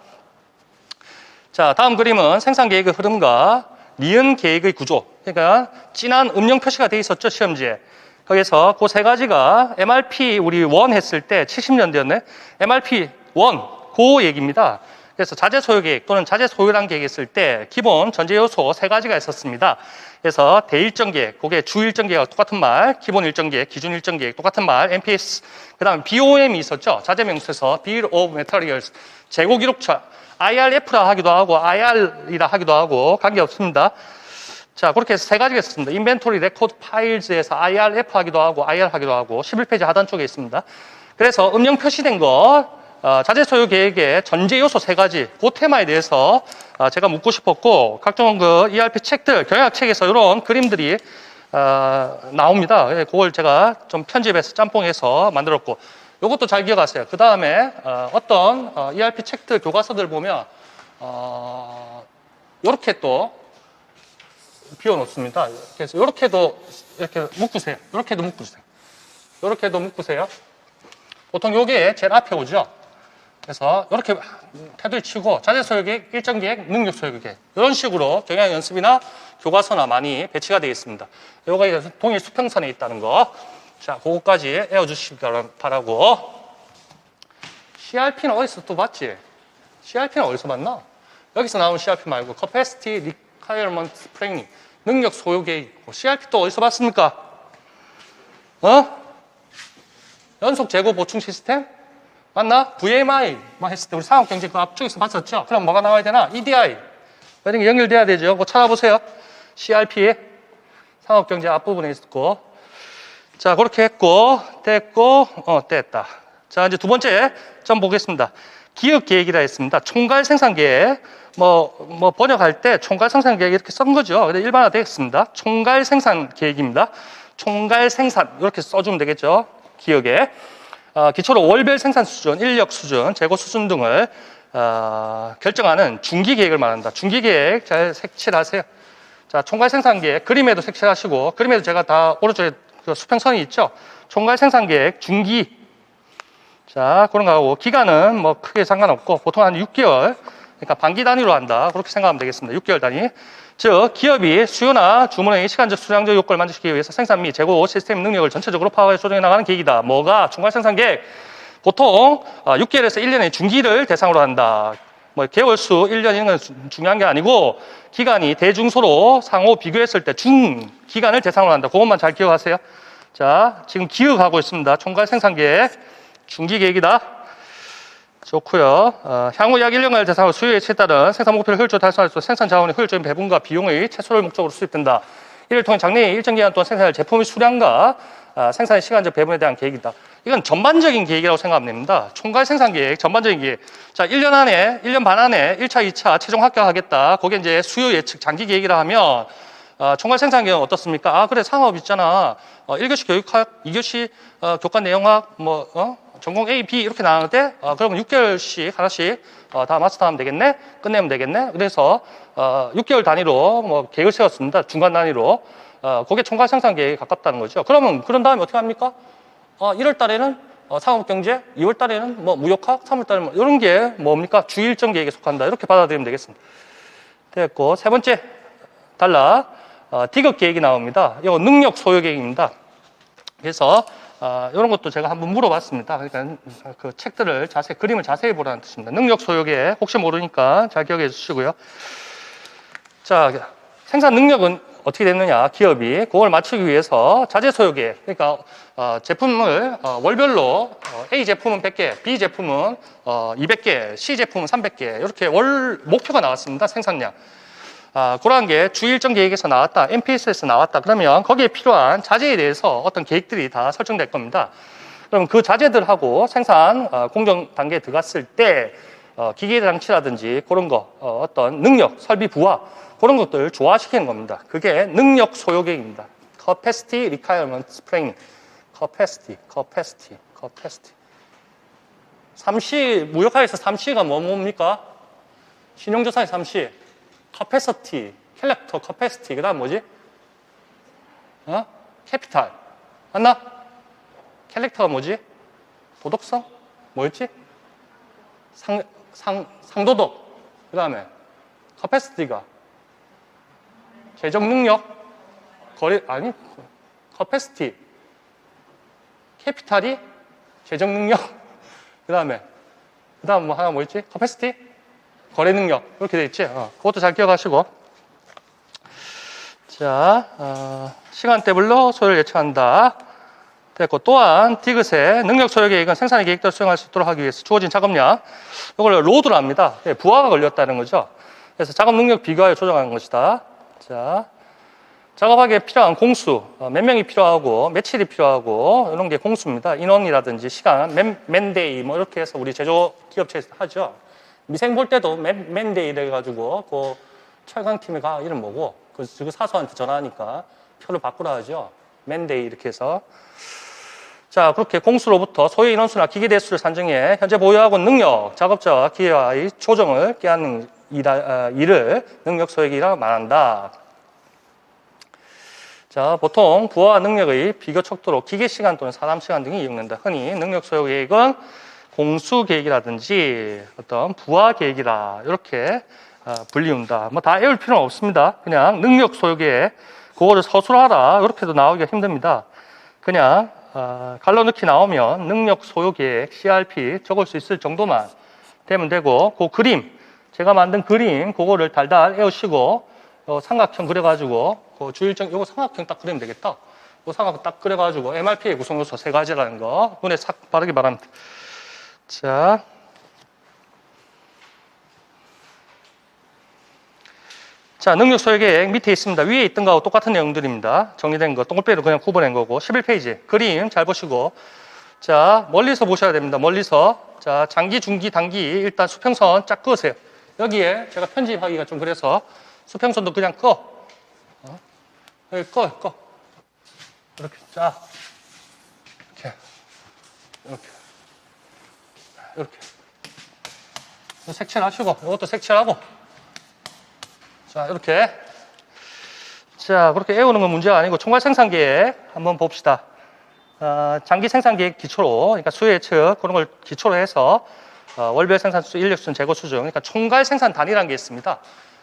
자, 다음 그림은 생산 계획의 흐름과 니은 계획의 구조. 그러니까 진한 음영 표시가 돼 있었죠, 시험지에. 거기서 그 세 가지가 MRP 우리 1 했을 때 70년대였네. MRP 1, 그 얘기입니다. 그래서 자재 소요 계획 또는 자재 소요량 계획 했을 때 기본 전제 요소 세 가지가 있었습니다. 그래서 대일정 계획, 그게 주 일정 계획과 똑같은 말, 기본 일정 계획, 기준 일정 계획 똑같은 말, MPS, 그 다음에 BOM이 있었죠. 자재 명수에서 Bill of Materials, 재고 기록차, IRF라 하기도 하고 IR이라 하기도 하고 관계없습니다. 자, 그렇게 해서 세 가지가 있었습니다. 인벤토리 레코드 파일즈에서 IRF 하기도 하고 IR 하기도 하고 11페이지 하단 쪽에 있습니다. 그래서 음영 표시된 거 자재 소요 계획의 전제 요소 세 가지 그 테마에 대해서 제가 묻고 싶었고 각종 그 ERP 책들 경영학 책에서 이런 그림들이 나옵니다. 그걸 제가 좀 편집해서 짬뽕해서 만들었고 이것도 잘 기억하세요. 그 다음에 어떤 ERP 책들 교과서들 보면 이렇게 또 비워놓습니다. 그래서 이렇게도 이렇게 묶으세요. 이렇게도 묶으세요. 이렇게도 묶으세요. 보통 요게 제일 앞에 오죠. 그래서 이렇게 테두리 치고 자재 소요 계획, 일정 계획, 능력 소요 계획 이런 식으로 경영 연습이나 교과서나 많이 배치가 되어 있습니다. 요거 동일 수평선에 있다는 거. 자, 그거까지 외워주시기 바라고. CRP는 어디서 또 봤지? CRP는 어디서 봤나? 여기서 나온 CRP 말고 Capacity Requirement Planning 능력 소요 계획. CRP 또 어디서 봤습니까? 연속 재고 보충 시스템? 맞나? VMI만 했을 때 우리 상업경제 그 앞쪽에서 봤었죠? 그럼 뭐가 나와야 되나? EDI. 이런 게 연결돼야 되죠. 그거 찾아보세요. CRP. 상업경제 앞부분에 있었고. 자, 그렇게 했고, 됐고, 됐다. 자, 이제 두 번째 점 보겠습니다. 기업 계획이라 했습니다. 총괄 생산 계획. 번역할 때 총괄 생산 계획 이렇게 쓴 거죠. 근데 일반화 되겠습니다. 총괄 생산 계획입니다. 총괄 생산. 이렇게 써주면 되겠죠. 기억에. 기초로 월별 생산 수준, 인력 수준, 재고 수준 등을 결정하는 중기 계획을 말한다. 중기 계획 잘 색칠하세요. 자, 총괄 생산 계획 그림에도 색칠하시고 그림에도 제가 다 오른쪽에 그 수평선이 있죠. 총괄 생산 계획 중기. 자, 그런 거 하고 기간은 뭐 크게 상관없고 보통 한 6개월. 그러니까 반기 단위로 한다. 그렇게 생각하면 되겠습니다. 6개월 단위. 즉, 기업이 수요나 주문의 시간적 수량적 요건을 만족시키기 위해서 생산 및 재고 시스템 능력을 전체적으로 파악해 조정해 나가는 계획이다. 뭐가? 총괄 생산 계획. 보통 6개월에서 1년의 중기를 대상으로 한다. 개월수 1년 이런 건 중요한 게 아니고 기간이 대중소로 상호 비교했을 때 중 기간을 대상으로 한다. 그것만 잘 기억하세요. 자, 지금 기억하고 있습니다. 총괄 생산 계획 중기 계획이다. 좋고요. 향후 약 1년간을 대상으로 수요 예측에 따른 생산 목표를 효율적으로 달성할 수 있도록 생산 자원의 효율적인 배분과 비용의 최소를 목적으로 수립된다. 이를 통해 장래에 일정 기간 동안 생산할 제품의 수량과 생산의 시간적 배분에 대한 계획이다. 이건 전반적인 계획이라고 생각하면 됩니다. 총괄 생산 계획, 전반적인 계획. 자, 1년 반 안에 1차, 2차 최종 합격하겠다. 그게 이제 수요 예측 장기 계획이라 하면 총괄 생산 계획은 어떻습니까? 그래, 상업 있잖아. 1교시 교육학, 2교시 교과 내용학, 전공 A, B 이렇게 나누는데 그러면 6개월씩 하나씩 다 마스터하면 되겠네? 끝내면 되겠네? 그래서 6개월 단위로 계획을 세웠습니다. 중간 단위로. 그게 총괄 생산 계획에 가깝다는 거죠. 그러면 그런 다음에 어떻게 합니까? 1월 달에는 상업경제, 2월 달에는 무역학, 3월 달에는 이런 게 뭡니까? 주일정 계획에 속한다. 이렇게 받아들이면 되겠습니다. 됐고, 세 번째 디귿 계획이 나옵니다. 이거 능력 소요 계획입니다. 그래서 이런 것도 제가 한번 물어봤습니다. 그러니까 그 책들을 그림을 자세히 보라는 뜻입니다. 능력 소요계획 혹시 모르니까 잘 기억해 주시고요. 자, 생산 능력은 어떻게 됐느냐, 기업이 그걸 맞추기 위해서 자재 소요계획, 그러니까 제품을 월별로 A 제품은 100개, B 제품은 200개, C 제품은 300개 이렇게 월 목표가 나왔습니다. 생산량. 그러한 게 주일정 계획에서 나왔다, MPS에서 나왔다. 그러면 거기에 필요한 자재에 대해서 어떤 계획들이 다 설정될 겁니다. 그럼 그 자재들하고 생산 공정 단계에 들어갔을 때 기계 장치라든지 그런 거, 어떤 능력, 설비 부하 그런 것들을 조화시키는 겁니다. 그게 능력 소요 계획입니다. Capacity Requirement Planning. Capacity. 삼시, 무역학에서 삼시가 뭡니까? 신용조사의 삼시. Capacity, Character, Capacity. 그 다음 뭐지? 캐피탈. 맞나? 캐릭터가 뭐지? 도덕성? 뭐였지? 상도덕. 그 다음에 Capacity가 재정 능력, capacity, 캐피탈이 재정 능력, 그 다음 뭐 하나 뭐 있지? capacity, 거래 능력, 이렇게 돼 있지? 그것도 잘 기억하시고. 자, 시간대별로 소요를 예측한다. 됐고, 또한 디귿의 능력 소요 계획은 생산의 계획대로 수행할 수 있도록 하기 위해서 주어진 작업량, 이걸 로드로 합니다. 부하가 걸렸다는 거죠. 그래서 작업 능력 비교하여 조정하는 것이다. 자, 작업하기에 필요한 공수, 몇 명이 필요하고 며칠이 필요하고 이런 게 공수입니다. 인원이라든지 시간, 맨데이 뭐 이렇게 해서 우리 제조 기업체에서 하죠. 미생 볼 때도 맨데이를 해가지고 그 철강팀에 가 이름 뭐고 그 사수한테 전화하니까 표를 바꾸라 하죠. 맨데이 이렇게 해서. 자, 그렇게 공수로부터 소요 인원수나 기계 대수를 산정해 현재 보유하고 있는 능력, 작업자와 기계와의 조정을 꾀하는 일을 능력 소요계획이라고 말한다. 자, 보통 부하와 능력의 비교 척도로 기계 시간 또는 사람 시간 등이 이용된다. 흔히 능력 소요 계획은 공수 계획이라든지 어떤 부하 계획이라 이렇게 불리운다. 뭐 다 외울 필요는 없습니다. 그냥 능력 소요 계획 그거를 서술하라 이렇게도 나오기가 힘듭니다. 그냥 갈라넣기 나오면 능력 소요 계획 CRP 적을 수 있을 정도만 되면 되고 그 그림 제가 만든 그림 그거를 달달 외우시고 삼각형 그려가지고 그 주일정 요거 삼각형 딱 그리면 되겠다. 그 삼각형 딱 그려가지고 MRP의 구성 요소 3가지라는 거 눈에 싹 바르기 바랍니다. 자, 능력 소요 계획 밑에 있습니다. 위에 있던 거하고 똑같은 내용들입니다. 정리된 거 동글배로 그냥 구분한 거고 11페이지 그림 잘 보시고 자, 멀리서 보셔야 됩니다. 멀리서 자, 장기, 중기, 단기 일단 수평선 쫙 그으세요. 여기에 제가 편집하기가 좀 그래서 수평선도 그냥 꺼. 여기 꺼. 이렇게 쫙. 이렇게. 색칠 하시고, 이것도 색칠하고. 자, 이렇게. 자, 그렇게 외우는 건 문제가 아니고, 총괄 생산 계획 한번 봅시다. 장기 생산 계획 기초로, 그러니까 수요 예측, 그런 걸 기초로 해서, 월별 생산수, 인력순, 재고 수준, 그러니까 총괄 생산 단위라는 게 있습니다.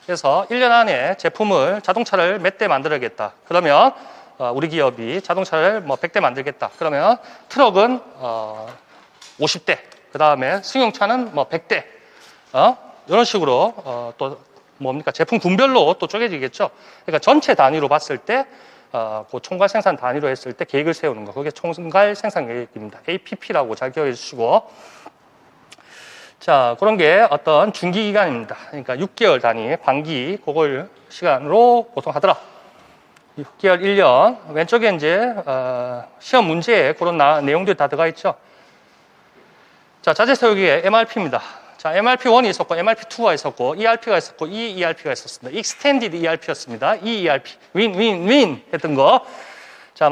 그래서 1년 안에 제품을 자동차를 몇 대 만들어야겠다. 그러면 우리 기업이 자동차를 뭐 100대 만들겠다. 그러면 트럭은 50대. 그 다음에 승용차는 뭐 100대. 이런 식으로 또 뭡니까 제품 군별로 또 쪼개지겠죠. 그러니까 전체 단위로 봤을 때 그 총괄 생산 단위로 했을 때 계획을 세우는 거. 그게 총괄 생산 계획입니다. APP라고 잘 기억해 주시고. 자, 그런 게 어떤 중기 기간입니다. 그러니까 6개월 단위, 반기, 그걸 시간으로 보통 하더라. 6개월, 1년. 왼쪽에 이제, 시험 문제에 그런 내용들이 다 들어가 있죠. 자, 자재 세우기에 MRP입니다. 자, MRP1이 있었고, MRP2가 있었고, ERP가 있었고, ERP가 있었습니다. Extended ERP였습니다. ERP. 윈 했던 거. 자,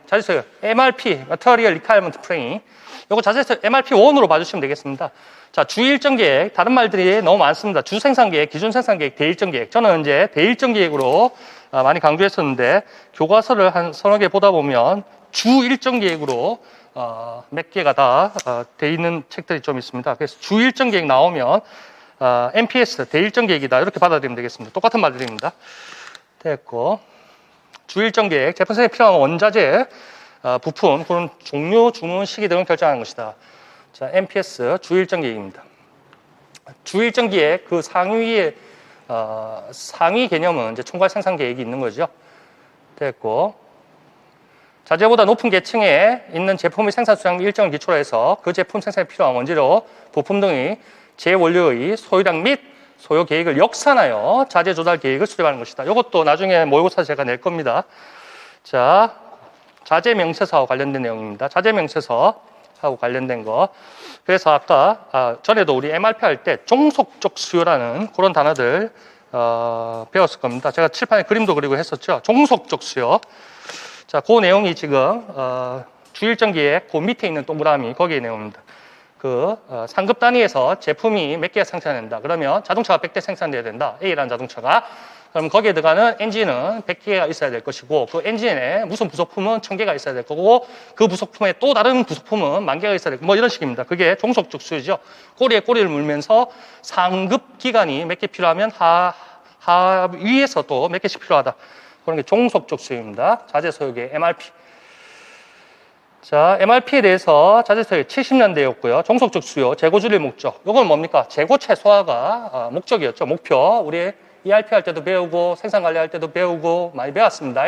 자재 세우 MRP, Material Requirement Planning. 요거 자세히 MRP1으로 봐주시면 되겠습니다. 자, 주일정 계획, 다른 말들이 너무 많습니다. 주생산 계획, 기준 생산 계획, 대일정 계획. 저는 이제 대일정 계획으로 많이 강조했었는데, 교과서를 한 서너 개 보다 보면 주일정 계획으로 몇 개가 다 돼 있는 책들이 좀 있습니다. 그래서 주일정 계획 나오면 MPS, 대일정 계획이다. 이렇게 받아들이면 되겠습니다. 똑같은 말들입니다. 됐고, 주일정 계획, 제품 생산에 필요한 원자재, 부품, 그런 종료, 주문 시기 등을 결정하는 것이다. 자, MPS 주일정 계획입니다. 주일정 계획 그 상위의 상위 개념은 이제 총괄 생산 계획이 있는 거죠. 됐고, 자재보다 높은 계층에 있는 제품의 생산 수량 일정을 기초로 해서 그 제품 생산에 필요한 원재료, 부품 등의 재원료의 소유량 및 소요 계획을 역산하여 자재 조달 계획을 수립하는 것이다. 이것도 나중에 모의고사 제가 낼 겁니다. 자, 자재 명세서하고 관련된 내용입니다. 자재 명세서하고 관련된 거. 그래서 아까 전에도 우리 MRP 할 때 종속적 수요라는 그런 단어들 배웠을 겁니다. 제가 칠판에 그림도 그리고 했었죠. 종속적 수요. 자, 그 내용이 지금 주일정 계획 그 밑에 있는 동그라미 거기에 내용입니다. 그 상급 단위에서 제품이 몇 개가 생산된다. 그러면 자동차가 100대 생산돼야 된다. A라는 자동차가. 그럼 거기에 들어가는 엔진은 100개가 있어야 될 것이고 그 엔진에 무슨 부속품은 1000개가 있어야 될 거고 그 부속품에 또 다른 부속품은 10,000개가 있어야 될 거고 뭐 이런 식입니다. 그게 종속적 수요죠. 꼬리에 꼬리를 물면서 상급 기간이 몇 개 필요하면 하위에서 또 몇 개씩 필요하다. 그런 게 종속적 수요입니다. 자재 소요계 MRP. 자, MRP에 대해서 자재 소요 70년대였고요. 종속적 수요, 재고 줄일 목적. 이건 뭡니까? 재고 최소화가 목적이었죠. 목표. 우리 ERP 할 때도 배우고 생산 관리 할 때도 배우고 많이 배웠습니다.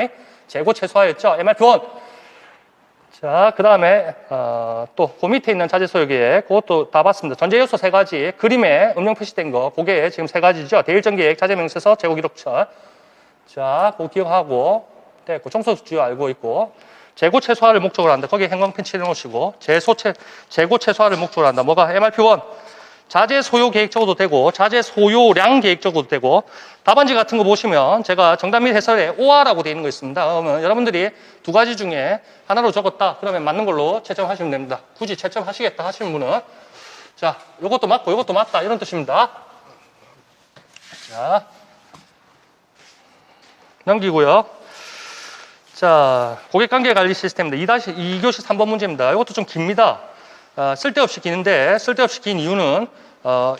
재고 최소화였죠. MRP1. 자, 그 다음에 또 그 밑에 있는 자재 소요 계획 그것도 다 봤습니다. 전제 요소 3가지 그림에 음영 표시된 거 그게 지금 3가지죠. 대일정 계획, 자재 명세서, 재고 기록처. 자, 그거 기억하고 됐고 종속적 수요 알고 있고 재고 최소화를 목적으로 한다. 거기에 형광펜 칠해놓으시고 재고 최소화를 목적으로 한다. 뭐가? MRP1. 자재 소요 계획 적어도 되고 자재 소요량 계획 적어도 되고 답안지 같은 거 보시면 제가 정답 및 해설에 OR라고 되어 있는 거 있습니다. 그러면 여러분들이 2가지 중에 하나로 적었다. 그러면 맞는 걸로 채점하시면 됩니다. 굳이 채점하시겠다 하시는 분은 자, 요것도 맞고 요것도 맞다 이런 뜻입니다. 자, 넘기고요. 자, 고객관계 관리 시스템입니다. 2교시 3번 문제입니다. 이것도 좀 깁니다. 쓸데없이 기는데 쓸데없이 긴 이유는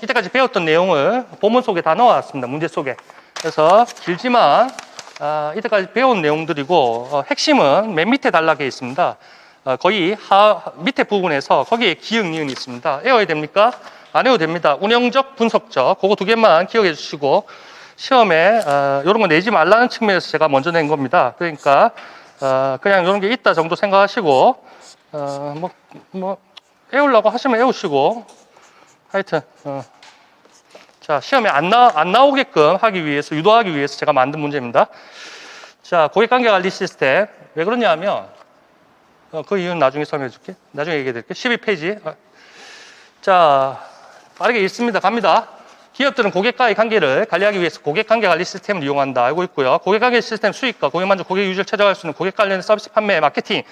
이때까지 배웠던 내용을 본문 속에 다 넣어왔습니다. 문제 속에. 그래서 길지만 이때까지 배운 내용들이고 핵심은 맨 밑에 단락에 있습니다. 거의 밑에 부분에서 거기에 기역, 니은이 있습니다. 외워야 됩니까? 안 외워도 됩니다. 운영적, 분석적 그거 2개만 기억해 주시고 시험에 이런 거 내지 말라는 측면에서 제가 먼저 낸 겁니다. 그러니까 그냥 이런 게 있다 정도 생각하시고 외우려고 하시면 외우시고 하여튼 자, 시험에 안 나오게끔 하기 위해서 유도하기 위해서 제가 만든 문제입니다. 자, 고객관계 관리 시스템 왜 그러냐면 그 이유는 나중에 설명해 줄게. 나중에 얘기해 드릴게. 12페이지. 자, 빠르게 읽습니다. 갑니다. 기업들은 고객과의 관계를 관리하기 위해서 고객관계 관리 시스템을 이용한다. 알고 있고요. 고객관계 시스템 수익과 고객만족, 고객 유지를 최저화할 수 있는 고객 관련 서비스 판매, 마케팅.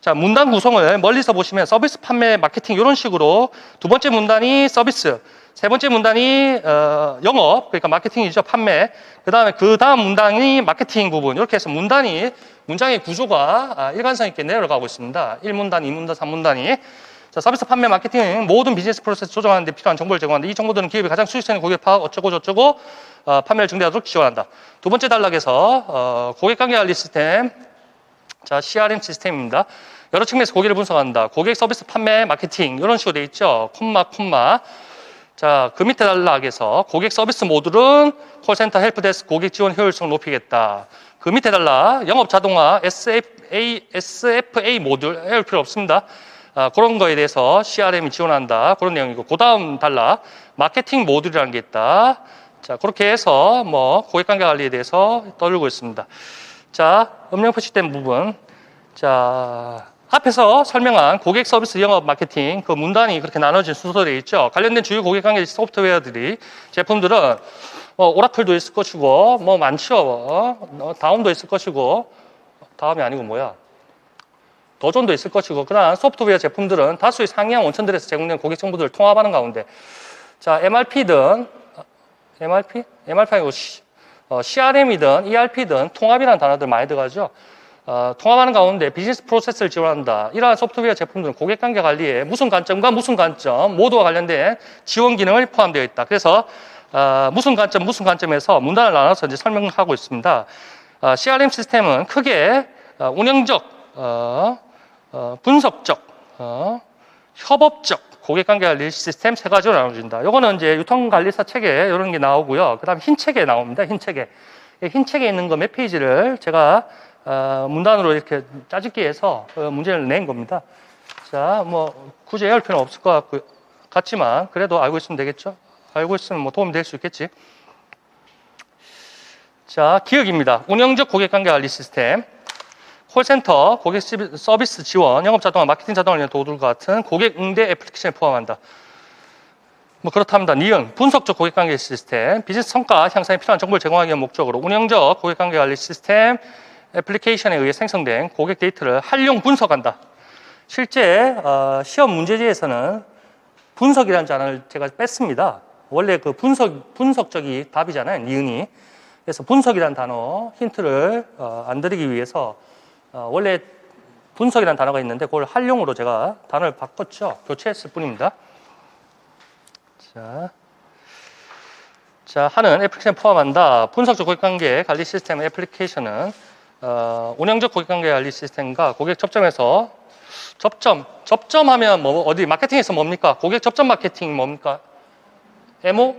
자, 문단 구성을 멀리서 보시면 서비스 판매, 마케팅 이런 식으로 두 번째 문단이 서비스, 세 번째 문단이 영업, 그러니까 마케팅이죠. 판매. 그 다음 문단이 마케팅 부분. 이렇게 해서 문장의 구조가 일관성 있게 내려가고 있습니다. 1문단, 2문단, 3문단이. 자, 서비스 판매 마케팅은 모든 비즈니스 프로세스 조정하는 데 필요한 정보를 제공한다. 이 정보들은 기업이 가장 수익성의 고객 파악 어쩌고 저쩌고 판매를 증대하도록 지원한다. 두 번째 단락에서 고객관계 관리 시스템, 자, CRM 시스템입니다. 여러 측면에서 고객을 분석한다. 고객 서비스 판매 마케팅 이런 식으로 돼 있죠. 콤마. 자, 그 밑에 단락에서 고객 서비스 모듈은 콜센터 헬프데스크 고객 지원 효율성을 높이겠다. 그 밑에 단락 영업 자동화 SFA 모듈 해올 필요 없습니다. 그런 거에 대해서 CRM이 지원한다. 그런 내용이고, 그 다음 단락, 마케팅 모듈이라는 게 있다. 자, 그렇게 해서 고객관계 관리에 대해서 떠들고 있습니다. 자, 음영 표시된 부분. 자, 앞에서 설명한 고객 서비스 영업 마케팅 그 문단이 그렇게 나눠진 순서되어 있죠. 관련된 주요 고객관계 소프트웨어들이 제품들은 오라클도 있을 것이고 많죠. 다음도 있을 것이고 다음이 아니고 뭐야? 도전도 있을 것이고 그러나 소프트웨어 제품들은 다수의 상위형 원천들에서 제공된 고객 정보들을 통합하는 가운데 자 MRP든 MRP 아니고 CRM이든 ERP든 통합이라는 단어들 많이 들어가죠. 통합하는 가운데 비즈니스 프로세스를 지원한다. 이러한 소프트웨어 제품들은 고객관계 관리에 무슨 관점과 무슨 관점 모두와 관련된 지원 기능을 포함되어 있다. 그래서 무슨 관점에서 문단을 나눠서 이제 설명하고 있습니다. CRM 시스템은 크게 운영적 분석적, 협업적 고객관계관리 시스템 세 가지로 나눠진다. 요거는 이제 유통관리사 책에 이런 게 나오고요. 그 다음 흰 책에 나옵니다. 흰 책에. 흰 책에 있는 거 몇 페이지를 제가 문단으로 이렇게 짜집기 해서 문제를 낸 겁니다. 자, 뭐 굳이 외울 필요는 없을 것 같지만 그래도 알고 있으면 되겠죠? 알고 있으면 뭐 도움이 될 수 있겠지. 자, 기억입니다. 운영적 고객관계관리 시스템, 콜센터, 고객 서비스 지원, 영업자동화, 마케팅 자동화를 위한 도구들과 같은 고객 응대 애플리케이션을 포함한다. 뭐 그렇답니다. 니은, 분석적 고객관계 시스템, 비즈니스 성과 향상에 필요한 정보를 제공하기 위한 목적으로 운영적 고객관계관리 시스템 애플리케이션에 의해 생성된 고객 데이터를 활용 분석한다. 실제 시험 문제지에서는 분석이라는 단어를 제가 뺐습니다. 원래 그 분석적이 답이잖아요. 니은이. 그래서 분석이라는 단어 힌트를 안 드리기 위해서 원래 분석이라는 단어가 있는데 그걸 활용으로 제가 단어를 바꿨죠. 교체했을 뿐입니다. 자, 하는 애플리케이션 포함한다. 분석적 고객관계 관리 시스템 애플리케이션은 운영적 고객관계 관리 시스템과 고객 접점에서 접점하면 뭐 어디 마케팅에서 뭡니까? 고객 접점 마케팅 뭡니까? 에모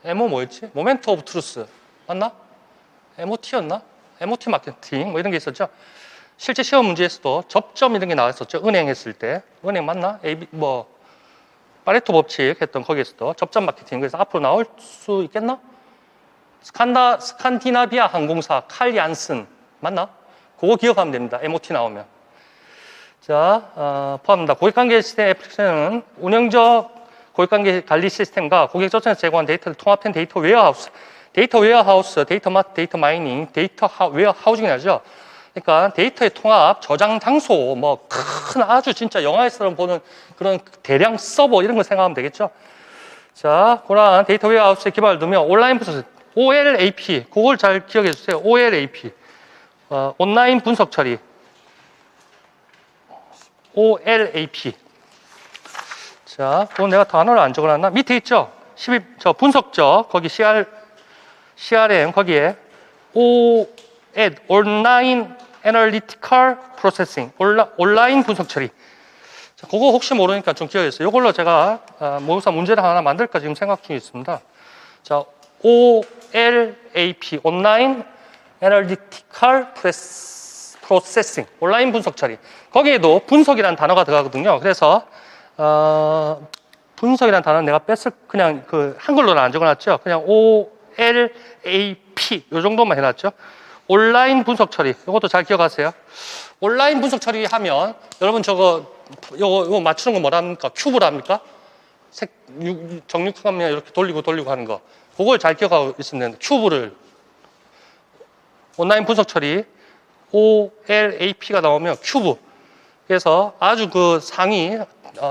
뭐였지? 모멘트 오브 트루스 맞나? MOT였나? MOT 마케팅 뭐 이런 게 있었죠. 실제 시험 문제에서도 접점 이런 게 나왔었죠. 은행 했을 때. 은행 맞나? 뭐 파레토 법칙 했던 거기에서도 접점 마케팅. 그래서 앞으로 나올 수 있겠나? 스칸디나비아 항공사 칼얀슨 맞나? 그거 기억하면 됩니다. MOT 나오면. 자, 포함합니다. 고객관계 시스템 애플리케이션은 운영적 고객관계 관리 시스템과 고객 접점에서 제공한 데이터를 통합한 데이터 웨어하우스, 데이터 마트, 데이터 마이닝, 데이터 웨어하우징이 나죠. 그러니까 데이터의 통합, 저장 장소, 뭐 큰 아주 진짜 영화에서 보는 그런 대량 서버 이런 걸 생각하면 되겠죠. 자, 그런 데이터 웨어하우스에 기반을 두며 온라인 분석, OLAP, 그걸 잘 기억해 주세요. OLAP, 온라인 분석 처리, OLAP. 자, 그건 내가 단어를 안 적어놨나? 밑에 있죠? 저 분석적, 거기 CRM, 거기에 온라인 애널리티컬 프로세싱, 온라인 분석 처리. 자, 그거 혹시 모르니까 좀 기억해주세요. 이걸로 제가 모의고사 문제를 하나 만들까 지금 생각 중에 있습니다. 자, OLAP, 온라인 애널리티컬 프로세싱, 온라인 분석 처리. 거기에도 분석이라는 단어가 들어가거든요. 그래서 분석이라는 단어는 내가 그냥 그 한글로는 안 적어놨죠. 그냥 OLAP 요 정도만 해놨죠. 온라인 분석 처리. 이것도 잘 기억하세요. 온라인 분석 처리 하면 여러분 요거 맞추는 거 뭐랍니까? 큐브랍니까? 정육하면 이렇게 돌리고 하는 거. 그걸 잘 기억하고 있으면 되는데 큐브를 온라인 분석 처리 OLAP가 나오면 큐브. 그래서 아주 그 상위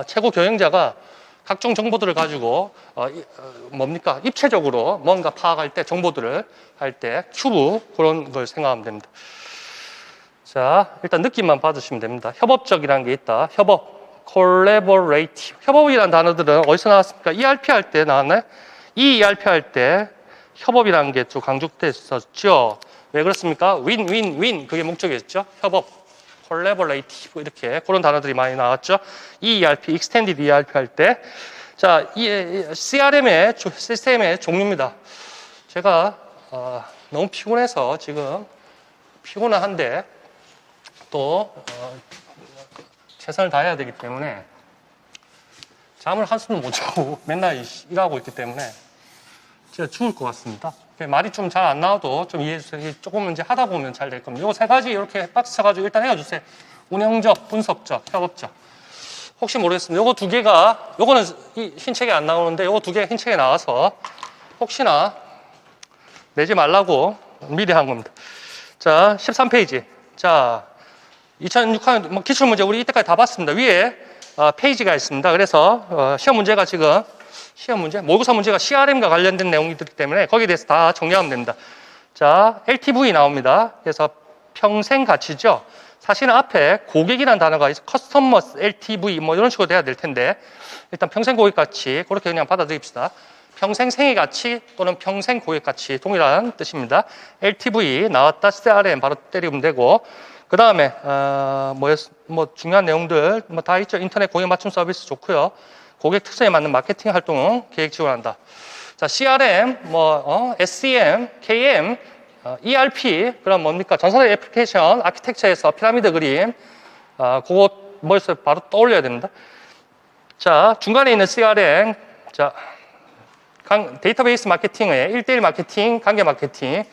최고 경영자가 각종 정보들을 가지고 뭡니까? 입체적으로 뭔가 파악할 때 정보들을 할 때 큐브 그런 걸 생각하면 됩니다. 자, 일단 느낌만 받으시면 됩니다. 협업적이라는 게 있다. 협업, collaborative. 협업이라는 단어들은 어디서 나왔습니까? ERP 할 때 나왔나요? ERP 할 때 협업이라는 게 좀 강조됐었죠. 왜 그렇습니까? 윈 그게 목적이었죠. 협업, collaborative 이렇게 그런 단어들이 많이 나왔죠. ERP, extended ERP 할 때. 자, 이 CRM의 시스템의 종류입니다. 제가 너무 피곤해서 지금 피곤은 한데 또 최선을 다해야 되기 때문에 잠을 한숨을 못 자고 맨날 일하고 있기 때문에 제가 죽을 것 같습니다. 말이 좀 잘 안 나와도 좀 이해해 주세요. 조금 이제 하다 보면 잘 될 겁니다. 요 세 가지 이렇게 박스 쳐가지고 일단 해주세요. 운영적, 분석적, 협업적. 혹시 모르겠습니다. 요거 두 개가, 요거는 흰 책에 안 나오는데 요거 두 개가 흰 책에 나와서 혹시나 내지 말라고 미리 한 겁니다. 자, 13페이지. 자, 2006학년 뭐 기출문제 우리 이때까지 다 봤습니다. 위에 페이지가 있습니다. 그래서 시험 문제가 지금 모의고사 문제가 CRM과 관련된 내용이기 때문에 거기에 대해서 다 정리하면 됩니다. 자, LTV 나옵니다. 그래서 평생 가치죠. 사실은 앞에 고객이라는 단어가 있어 커스터머 LTV 뭐 이런 식으로 돼야 될 텐데 일단 평생 고객 가치 그렇게 그냥 받아들입시다. 평생 생애 가치 또는 평생 고객 가치 동일한 뜻입니다. LTV 나왔다 CRM 바로 때리면 되고 그 다음에 뭐 중요한 내용들 뭐 다 있죠. 인터넷 고객 맞춤 서비스 좋고요. 고객 특성에 맞는 마케팅 활동 계획 지원한다. 자, CRM, SCM, KM, ERP, 그럼 뭡니까? 전산적 애플리케이션 아키텍처에서 피라미드 그림, 그거 머릿속에 바로 떠올려야 됩니다. 자, 중간에 있는 CRM, 자, 데이터베이스 마케팅의 1대1 마케팅, 관계 마케팅.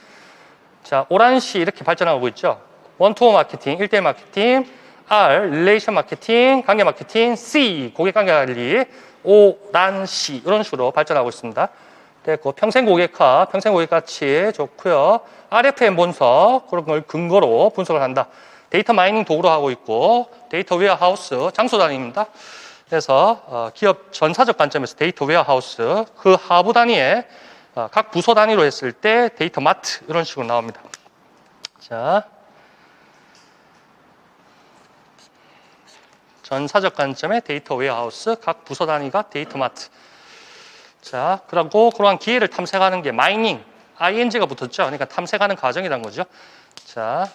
자, 오란시 이렇게 발전하고 있죠. 원투원 마케팅, 1대1 마케팅, R, 릴레이션 마케팅, 관계 마케팅, C, 고객 관계 관리, 오란시 이런 식으로 발전하고 있습니다. 됐고, 평생 고객화, 평생 고객 가치 좋고요. RFM 분석, 그런 걸 근거로 분석을 한다. 데이터 마이닝 도구로 하고 있고, 데이터 웨어하우스, 장소 단위입니다. 그래서 기업 전사적 관점에서 데이터 웨어하우스, 그 하부 단위에 각 부서 단위로 했을 때 데이터 마트 이런 식으로 나옵니다. 자, 전사적 관점의 데이터 웨어하우스, 각 부서 단위가 데이터 마트. 자, 그리고 그러한 기회를 탐색하는 게 마이닝, ing가 붙었죠. 그러니까 탐색하는 과정이란 거죠. 자,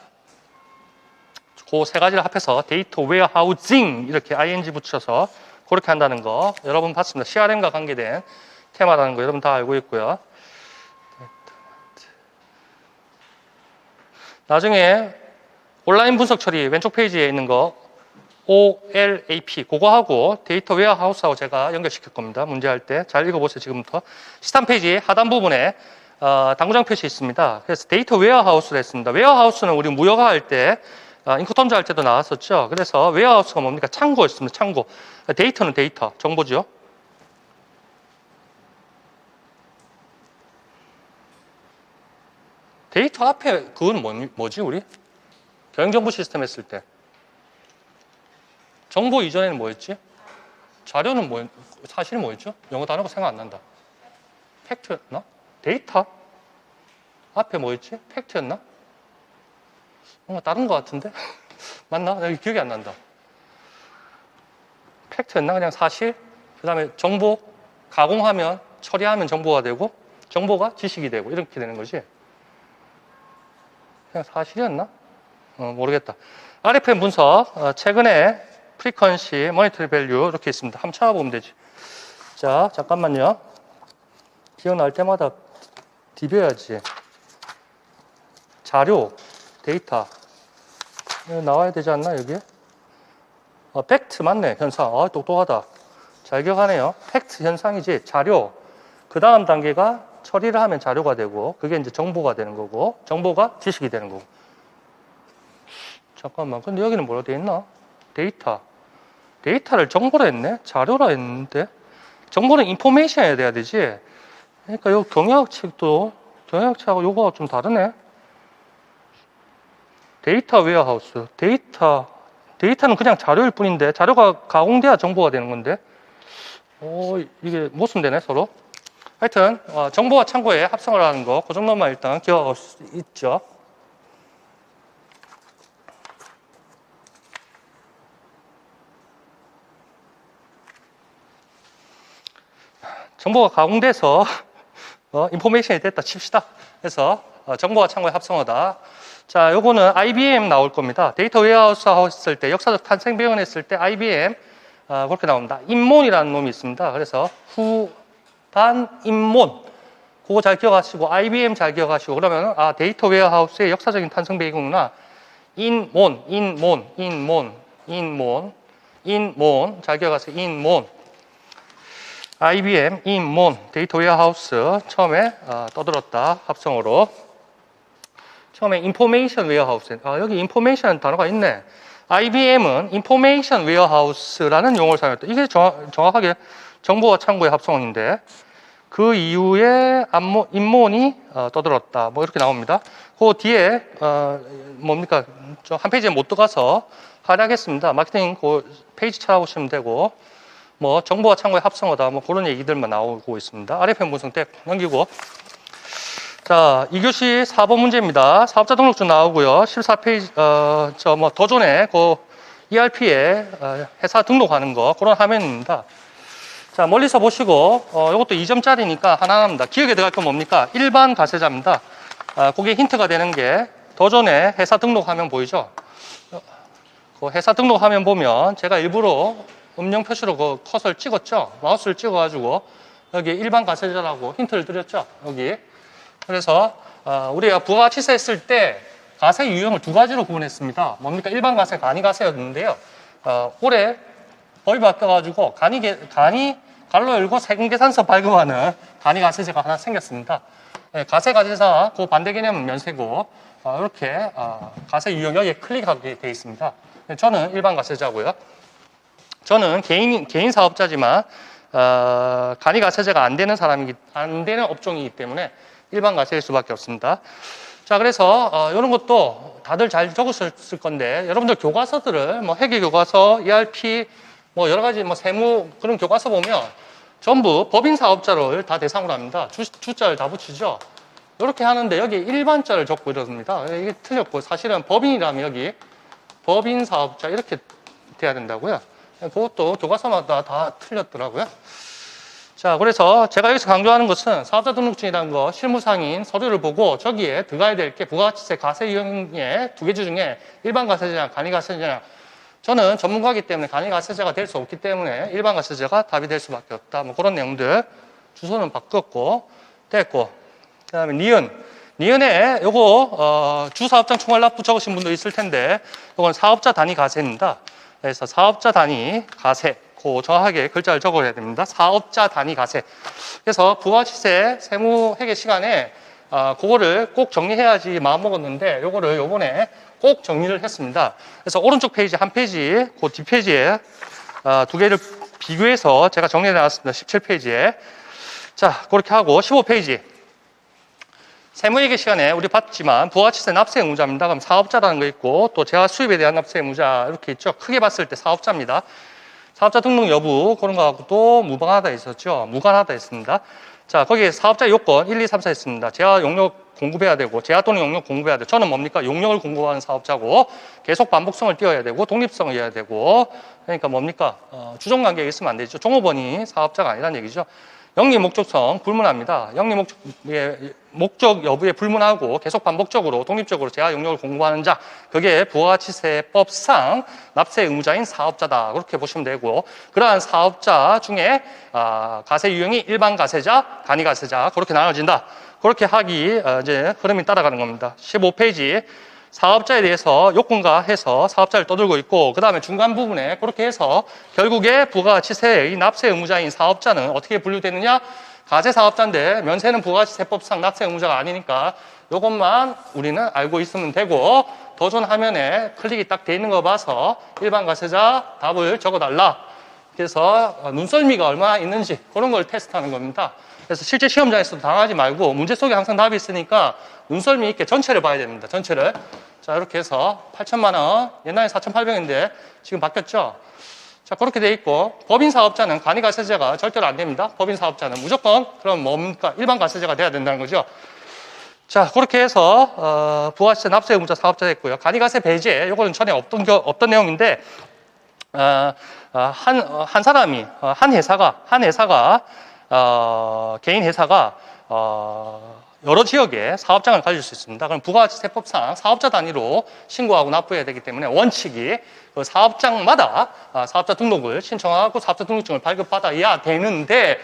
그 세 가지를 합해서 데이터 웨어하우징 이렇게 ing 붙여서 그렇게 한다는 거 여러분 봤습니다. CRM과 관계된 테마라는 거 여러분 다 알고 있고요. 나중에 온라인 분석 처리 왼쪽 페이지에 있는 거 OLAP 그거하고 데이터 웨어하우스하고 제가 연결시킬 겁니다. 문제할 때 잘 읽어보세요. 지금부터 시스템 페이지 하단 부분에 당구장 표시 있습니다. 그래서 데이터 웨어하우스를 했습니다. 웨어하우스는 우리 무역화 할 때 인코턴즈 할 때도 나왔었죠. 그래서 웨어하우스가 뭡니까? 창고였습니다. 창고. 데이터는 데이터, 정보죠. 데이터 앞에 그건 뭐지 우리? 경영정보 시스템 했을 때. 정보 이전에는 뭐였지? 자료는 사실은 뭐였죠? 영어 단어가 생각 안 난다. 팩트였나? 데이터? 앞에 뭐였지? 팩트였나? 뭔가 다른 것 같은데? 맞나? 여기 기억이 안 난다. 팩트였나? 그냥 사실? 그 다음에 정보, 가공하면, 처리하면 정보가 되고, 정보가 지식이 되고, 이렇게 되는 거지. 그냥 사실이었나? 모르겠다. RFM 분석, 최근에 프리퀀시, 모니터리 밸류 이렇게 있습니다. 한번 찾아보면 되지. 자, 잠깐만요. 기억날 때마다 디벼야지. 자료, 데이터. 나와야 되지 않나, 여기에? 팩트 맞네, 현상. 똑똑하다. 잘 기억하네요. 팩트 현상이지, 자료. 그 다음 단계가 처리를 하면 자료가 되고, 그게 이제 정보가 되는 거고, 정보가 지식이 되는 거고. 잠깐만, 근데 여기는 뭐라 되어 있나? 데이터. 데이터를 정보로 했네? 자료라 했는데? 정보는 인포메이션이 돼야 되지. 그러니까 요 경영학책도, 경영학책하고 요거가 좀 다르네? 데이터 웨어하우스. 데이터는 그냥 자료일 뿐인데, 자료가 가공돼야 정보가 되는 건데, 이게 모순되네, 서로. 하여튼, 정보와 창고에 합성을 하는 거, 그 정도만 일단 기억할 수 있죠. 정보가 가공돼서, 인포메이션이 됐다 칩시다. 그래서, 정보와 창고의 합성어다. 자, 요거는 IBM 나올 겁니다. 데이터 웨어하우스 했을 때, 역사적 탄생 배경 했을 때 IBM, 그렇게 나옵니다. 인몬이라는 놈이 있습니다. 그래서 후반 인몬. 그거 잘 기억하시고, IBM 잘 기억하시고, 그러면, 데이터 웨어하우스의 역사적인 탄생 배경이구나. 인몬. 잘 기억하세요. 인몬. IBM, 인몬, 데이터 웨어하우스 처음에 떠들었다. 합성어로. 처음에 인포메이션 웨어하우스. 여기 인포메이션 단어가 있네. IBM은 인포메이션 웨어하우스라는 용어를 사용했다. 이게 정확하게 정보와 창고의 합성어인데 그 이후에 인몬이 떠들었다. 뭐 이렇게 나옵니다. 그 뒤에 뭡니까? 한 페이지에 못 들어가서 활약했습니다. 마케팅 그 페이지 찾아보시면 되고 뭐 정보와 창고의 합성어다. 뭐 그런 얘기들만 나오고 있습니다. RFM 분석 때 넘기고. 자, 2교시 4번 문제입니다. 사업자 등록증 나오고요. 14페이지, 더 전에 그 ERP에 회사 등록하는 거, 그런 화면입니다. 자, 멀리서 보시고, 이것도 2점짜리니까 하나합니다. 기억에 들어갈 건 뭡니까? 일반 가세자입니다. 그게 힌트가 되는 게, 더 전에 회사 등록하면 보이죠? 그 회사 등록하면 보면 제가 일부러 음영 표시로 그 컷을 찍었죠. 마우스를 찍어가지고 여기 일반 가세자라고 힌트를 드렸죠. 여기. 그래서 우리가 부가가치세 했을 때 가세 유형을 두 가지로 구분했습니다. 뭡니까? 일반 가세, 간이 가세였는데요. 올해 법이 바뀌어가지고 간이 갈로 열고 세금계산서 발급하는 간이 가세제가 하나 생겼습니다. 가세 가세사 그 반대 개념은 면세고 이렇게 가세 유형 여기에 클릭하게 되어 있습니다. 저는 일반 가세자고요. 저는 개인 사업자지만 간이 가세제가 안 되는 업종이기 때문에 일반 가세일 수밖에 없습니다. 자, 그래서 이런 것도 다들 잘 적으셨을 건데 여러분들 교과서들을 뭐 회계 교과서, ERP 뭐 여러 가지 뭐 세무 그런 교과서 보면 전부 법인 사업자를 다 대상으로 합니다. 주자를 다 붙이죠. 이렇게 하는데 여기 일반자를 적고 이러습니다. 이게 틀렸고 사실은 법인이라면 여기 법인 사업자 이렇게 돼야 된다고요. 그것도 교과서마다 다 틀렸더라고요. 자, 그래서 제가 여기서 강조하는 것은 사업자 등록증이라는 거 실무상인 서류를 보고 저기에 들어가야 될 게 부가가치세 가세 유형의 두 개주 중에 일반 가세제냐 간이 가세제냐. 저는 전문가이기 때문에 간이 가세제가 될 수 없기 때문에 일반 가세제가 답이 될 수밖에 없다. 뭐 그런 내용들 주소는 바꿨고 됐고. 그다음에 니은에 요거 주사업장 총괄납부 적으신 분도 있을 텐데 이건 사업자 단위 가세입니다. 그래서 사업자 단위 가세 그 정확하게 글자를 적어야 됩니다. 사업자 단위 가세. 그래서 부가가치세 세무 회계 시간에 그거를 꼭 정리해야지 마음먹었는데 요거를 요번에 꼭 정리를 했습니다. 그래서 오른쪽 페이지 한 페이지 그 뒷페이지에 두 개를 비교해서 제가 정리해 놨습니다. 17페이지에. 자, 그렇게 하고 15페이지 세무회계 시간에 우리 봤지만 부가가치세 납세 의무자입니다. 그럼 사업자라는 거 있고 또 제가 수입에 대한 납세 의무자 이렇게 있죠. 크게 봤을 때 사업자입니다. 사업자 등록 여부 그런 거하고도 무관하다 있었죠. 무관하다 있습니다. 자, 거기에 사업자 요건 1, 2, 3, 4 있습니다. 제한 용역 공급해야 되고 제한 또는 용역 공급해야 돼. 저는 뭡니까? 용역을 공급하는 사업자고 계속 반복성을 띄어야 되고 독립성을 이어야 되고 그러니까 뭡니까? 주종관계가 있으면 안 되죠. 종업원이 사업자가 아니라는 얘기죠. 영리 목적성 불문합니다. 영리 목적 여부에 불문하고 계속 반복적으로 독립적으로 제한 용역을 공급하는 자 그게 부가가치세법상 납세 의무자인 사업자다 그렇게 보시면 되고 그러한 사업자 중에 가세 유형이 일반 가세자, 간이 가세자 그렇게 나눠진다. 그렇게 하기 이제 흐름이 따라가는 겁니다. 15페이지 사업자에 대해서 요건가 해서 사업자를 떠들고 있고 그 다음에 중간 부분에 그렇게 해서 결국에 부가가치세의 납세 의무자인 사업자는 어떻게 분류되느냐 가세사업자인데 면세는 부가가치세법상 납세 의무자가 아니니까 요것만 우리는 알고 있으면 되고 도전 화면에 클릭이 딱 돼 있는 거 봐서 일반 가세자 답을 적어달라. 그래서 눈썰미가 얼마나 있는지 그런 걸 테스트하는 겁니다. 그래서 실제 시험장에서도 당하지 말고 문제 속에 항상 답이 있으니까 눈썰미 있게 전체를 봐야 됩니다. 전체를. 자, 이렇게 해서 8천만 원, 옛날에 4,800인데 지금 바뀌었죠? 자, 그렇게 돼 있고 법인 사업자는 간이 가세제가 절대로 안 됩니다. 법인 사업자는 무조건 그럼 뭡니까? 일반 가세제가 돼야 된다는 거죠. 자, 그렇게 해서 부가가치세 납세 의무자 사업자 됐고요. 간이 가세 배제, 요거는 전에 없던 내용인데 한 사람이 한 회사가 개인 회사가 여러 지역에 사업장을 가질 수 있습니다. 그럼 부가가치세법상 사업자 단위로 신고하고 납부해야 되기 때문에 원칙이 그 사업장마다 사업자 등록을 신청하고 사업자 등록증을 발급받아야 되는데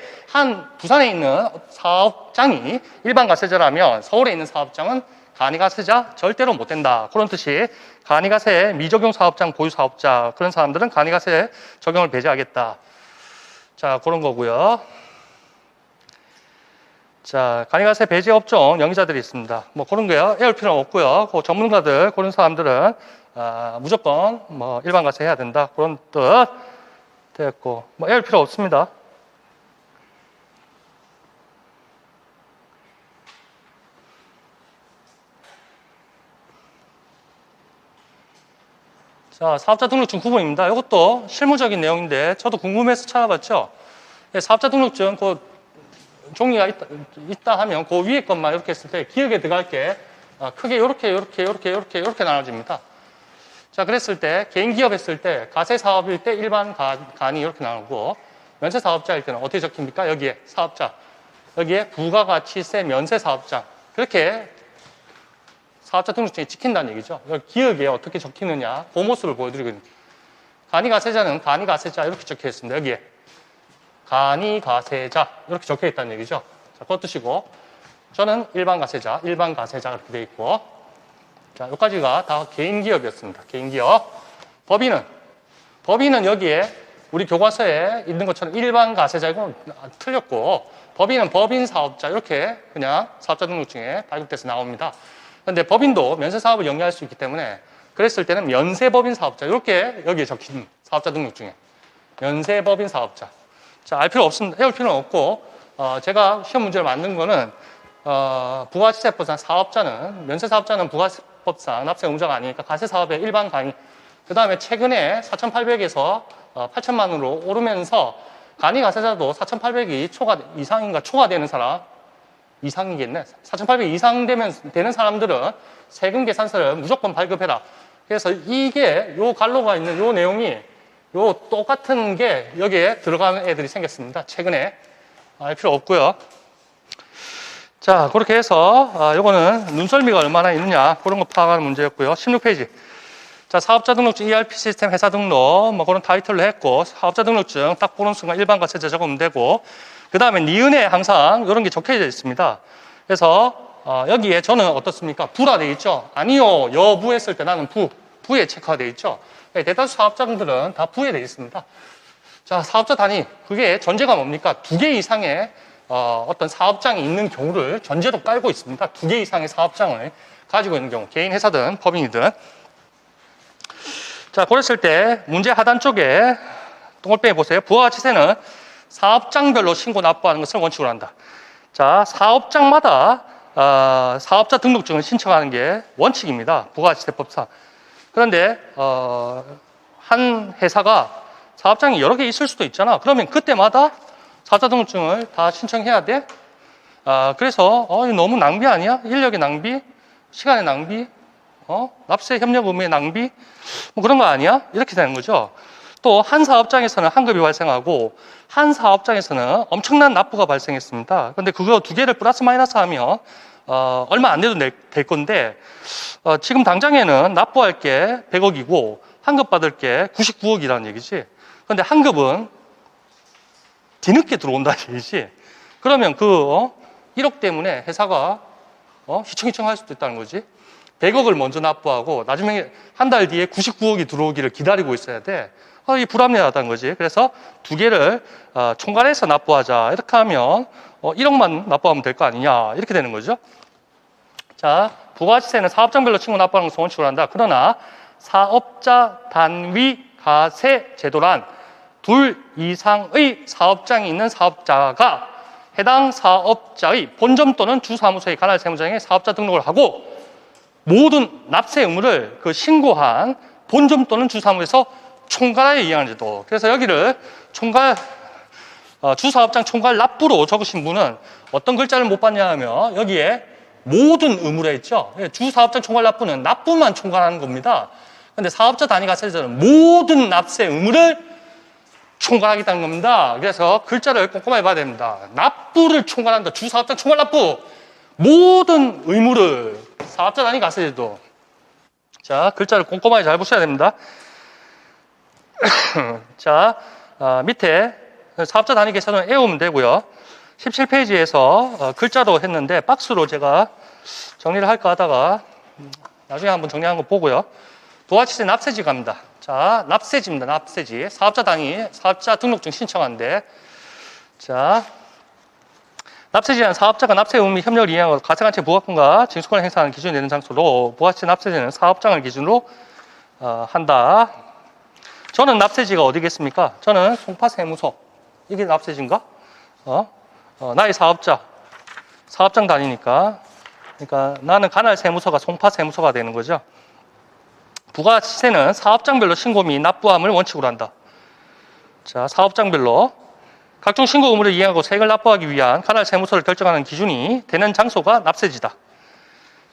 부산에 있는 사업장이 일반 가세자라면 서울에 있는 사업장은 간이가세자 절대로 못 된다. 그런 뜻이 간이가세 미적용 사업장 보유 사업자 그런 사람들은 간이가세 적용을 배제하겠다. 자, 그런 거고요. 자, 간이가세 배제 업종 영위자들이 있습니다. 뭐 그런 거요. 애울 필요는 없고요. 그 전문가들 그런 사람들은 무조건 뭐 일반 가세 해야 된다. 그런 뜻 됐고 뭐 애울 필요 없습니다. 자, 사업자 등록증 구분입니다. 이것도 실무적인 내용인데 저도 궁금해서 찾아봤죠. 사업자 등록증 그 종이가 있다 하면 그 위에 것만 이렇게 했을 때 기억에 들어갈 게 크게 이렇게 나눠집니다. 자, 그랬을 때 개인 기업 했을 때 가세 사업일 때 일반 간이 이렇게 나오고 면세 사업자일 때는 어떻게 적힙니까? 여기에 사업자 여기에 부가가치세 면세 사업장 그렇게 사업자 등록증에 찍힌다는 얘기죠. 기억에 어떻게 적히느냐, 그 모습을 보여드리거든요. 간이가세자는 간이가세자 이렇게 적혀 있습니다. 여기에 간이가세자 이렇게 적혀 있다는 얘기죠. 자, 그것 드시고 저는 일반가세자 이렇게 돼 있고, 자, 여기까지가 다 개인기업이었습니다. 개인기업. 법인은 여기에 우리 교과서에 있는 것처럼 일반가세자이고 틀렸고, 법인은 법인사업자 이렇게 그냥 사업자 등록증에 발급돼서 나옵니다. 그런데 법인도 면세사업을 영위할 수 있기 때문에 그랬을 때는 면세법인사업자 이렇게 여기에 적힌 사업자 등록증에 면세법인사업자. 자, 알 필요 없습니다. 외울 필요는 없고, 제가 시험 문제를 만든 거는 부가세법상 사업자는 면세사업자는 부가세법상 납세 의무자가 아니니까 가세사업의 일반 간이, 그 다음에 최근에 4,800에서 8,000만으로 오르면서 간이가세자도 4,800이 이상인가 초과되는 사람 이상이겠네. 4,800 이상 되는 사람들은 세금 계산서를 무조건 발급해라. 그래서 이게 요 갈로가 있는 요 내용이 요 똑같은 게 여기에 들어가는 애들이 생겼습니다. 최근에. 알 필요 없고요. 자, 그렇게 해서 요거는 눈썰미가 얼마나 있느냐 그런 거 파악하는 문제였고요. 16페이지. 자, 사업자 등록증, ERP 시스템 회사 등록 뭐 그런 타이틀로 했고, 사업자 등록증 딱 보는 순간 일반가세자 적으면 되고, 그 다음에 니은에 항상 이런 게 적혀져 있습니다. 그래서 여기에 저는 어떻습니까? 부라 돼 있죠? 아니요, 여부 했을 때 나는 부에 체크가 돼 있죠. 대다수 사업장들은 다 부에 돼 있습니다. 자, 사업자 단위, 그게 전제가 뭡니까? 2개 이상의 어떤 사업장이 있는 경우를 전제로 깔고 있습니다. 2개 이상의 사업장을 가지고 있는 경우, 개인 회사든 법인이든. 자, 그랬을 때 문제 하단 쪽에 동글뱅이 보세요. 부가가 치세는 사업장별로 신고 납부하는 것을 원칙으로 한다. 자, 사업장마다 사업자 등록증을 신청하는 게 원칙입니다. 부가가치세법상. 그런데 한 회사가 사업장이 여러 개 있을 수도 있잖아. 그러면 그때마다 사업자 등록증을 다 신청해야 돼? 그래서 이거 너무 낭비 아니야? 인력의 낭비? 시간의 낭비? 납세 협력 의무의 낭비? 뭐 그런 거 아니야? 이렇게 되는 거죠. 또 한 사업장에서는 환급이 발생하고 한 사업장에서는 엄청난 납부가 발생했습니다. 그런데 그거 2개를 플러스 마이너스 하면 얼마 안 돼도 될 건데 지금 당장에는 납부할 게 100억이고 환급 받을 게 99억이라는 얘기지. 그런데 환급은 뒤늦게 들어온다는 얘기지. 그러면 그 1억 때문에 회사가 휘청휘청 할 수도 있다는 거지. 100억을 먼저 납부하고 나중에 한 달 뒤에 99억이 들어오기를 기다리고 있어야 돼. 이 불합리하다는 거지. 그래서 2개를 총괄해서 납부하자. 이렇게 하면 1억만 납부하면 될 거 아니냐. 이렇게 되는 거죠. 자, 부가가치세는 사업장별로 친구 납부하는 것을 원칙으로 한다. 그러나 사업자 단위 가세 제도란 2 이상의 사업장이 있는 사업자가 해당 사업자의 본점 또는 주사무소의 관할 세무장에 사업자 등록을 하고 모든 납세 의무를 그 신고한 본점 또는 주사무소에서 총괄하여 이행하는 제도. 그래서 여기를 주사업장 총괄 납부로 적으신 분은 어떤 글자를 못 봤냐 하면 여기에 모든 의무를 했죠. 주사업장 총괄 납부는 납부만 총괄하는 겁니다. 근데 사업자 단위가세자는 모든 납세 의무를 총괄하겠다는 겁니다. 그래서 글자를 꼼꼼하게 봐야 됩니다. 납부를 총괄한다. 주사업장 총괄 납부. 모든 의무를 사업자 단위가세제도. 자, 글자를 꼼꼼하게 잘 보셔야 됩니다. 자, 밑에 사업자 단위 계산을 외우면 되고요. 17페이지에서 글자로 했는데 박스로 제가 정리를 할까 하다가 나중에 한번 정리한 거 보고요. 부가가치세 납세지 갑니다. 자, 납세지입니다. 납세지. 사업자 단위, 사업자 등록증 신청하는데, 자, 납세지는 사업자가 납세 의무 협력을 이행하고 가세관체 부가권과 징수권을 행사하는 기준이 되는 장소로 부가가치세 납세지는 사업장을 기준으로 한다. 저는 납세지가 어디겠습니까? 저는 송파세무소. 이게 납세지인가? 나의 사업장 단위니까. 그러니까 나는 관할 세무서가 송파세무소가 되는 거죠. 부가가치세는 사업장별로 신고 및 납부함을 원칙으로 한다. 자, 사업장별로 각종 신고 의무를 이행하고 세액을 납부하기 위한 관할 세무서를 결정하는 기준이 되는 장소가 납세지다.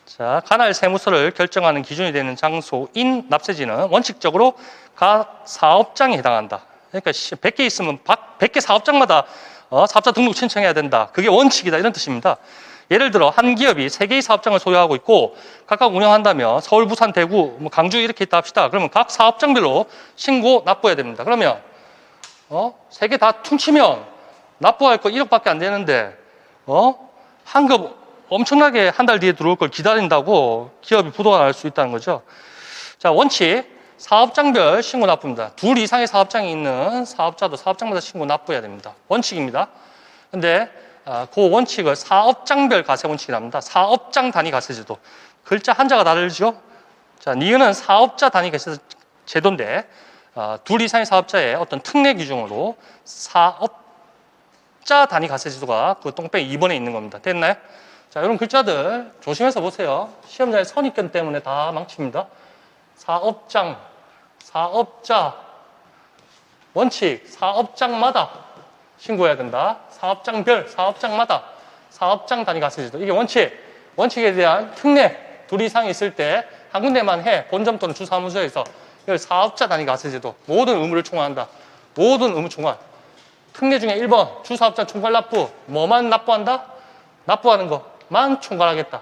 자, 관할 세무서를 결정하는 기준이 되는 장소인 납세지는 원칙적으로 각 사업장에 해당한다. 그러니까 100개 있으면 100개 사업장마다 사업자 등록 신청해야 된다. 그게 원칙이다. 이런 뜻입니다. 예를 들어 한 기업이 3개의 사업장을 소유하고 있고 각각 운영한다면 서울, 부산, 대구, 뭐 강주 이렇게 있다 합시다. 그러면 각 사업장별로 신고 납부해야 됩니다. 그러면 3개 다 퉁치면 납부할 거 1억밖에 안 되는데 환급 엄청나게 한 달 뒤에 들어올 걸 기다린다고 기업이 부도가 날 수 있다는 거죠. 자, 원칙 사업장별 신고 납부입니다. 2 이상의 사업장이 있는 사업자도 사업장마다 신고 납부해야 됩니다. 원칙입니다. 근데 그 원칙을 사업장별 가세 원칙이라 합니다. 사업장 단위 가세제도. 글자 한자가 다르죠? 자, 니은은 사업자 단위 가세 제도인데 2 이상의 사업자의 어떤 특례 규정으로 사업자 단위 가세 제도가 그 똥뺑이 2번에 있는 겁니다. 됐나요? 자, 이런 글자들 조심해서 보세요. 시험자의 선입견 때문에 다 망칩니다. 사업장, 사업자, 원칙, 사업장마다 신고해야 된다. 사업장별, 사업장마다, 사업장 단위 가세제도. 이게 원칙, 원칙에 대한 특례, 2 이상이 있을 때 한 군데만 해. 본점 또는 주사무소에서 이걸 사업자 단위 가세제도. 모든 의무를 총괄한다. 모든 의무 총괄. 특례 중에 1번, 주사업장 총괄 납부. 뭐만 납부한다? 납부하는 거만 총괄하겠다.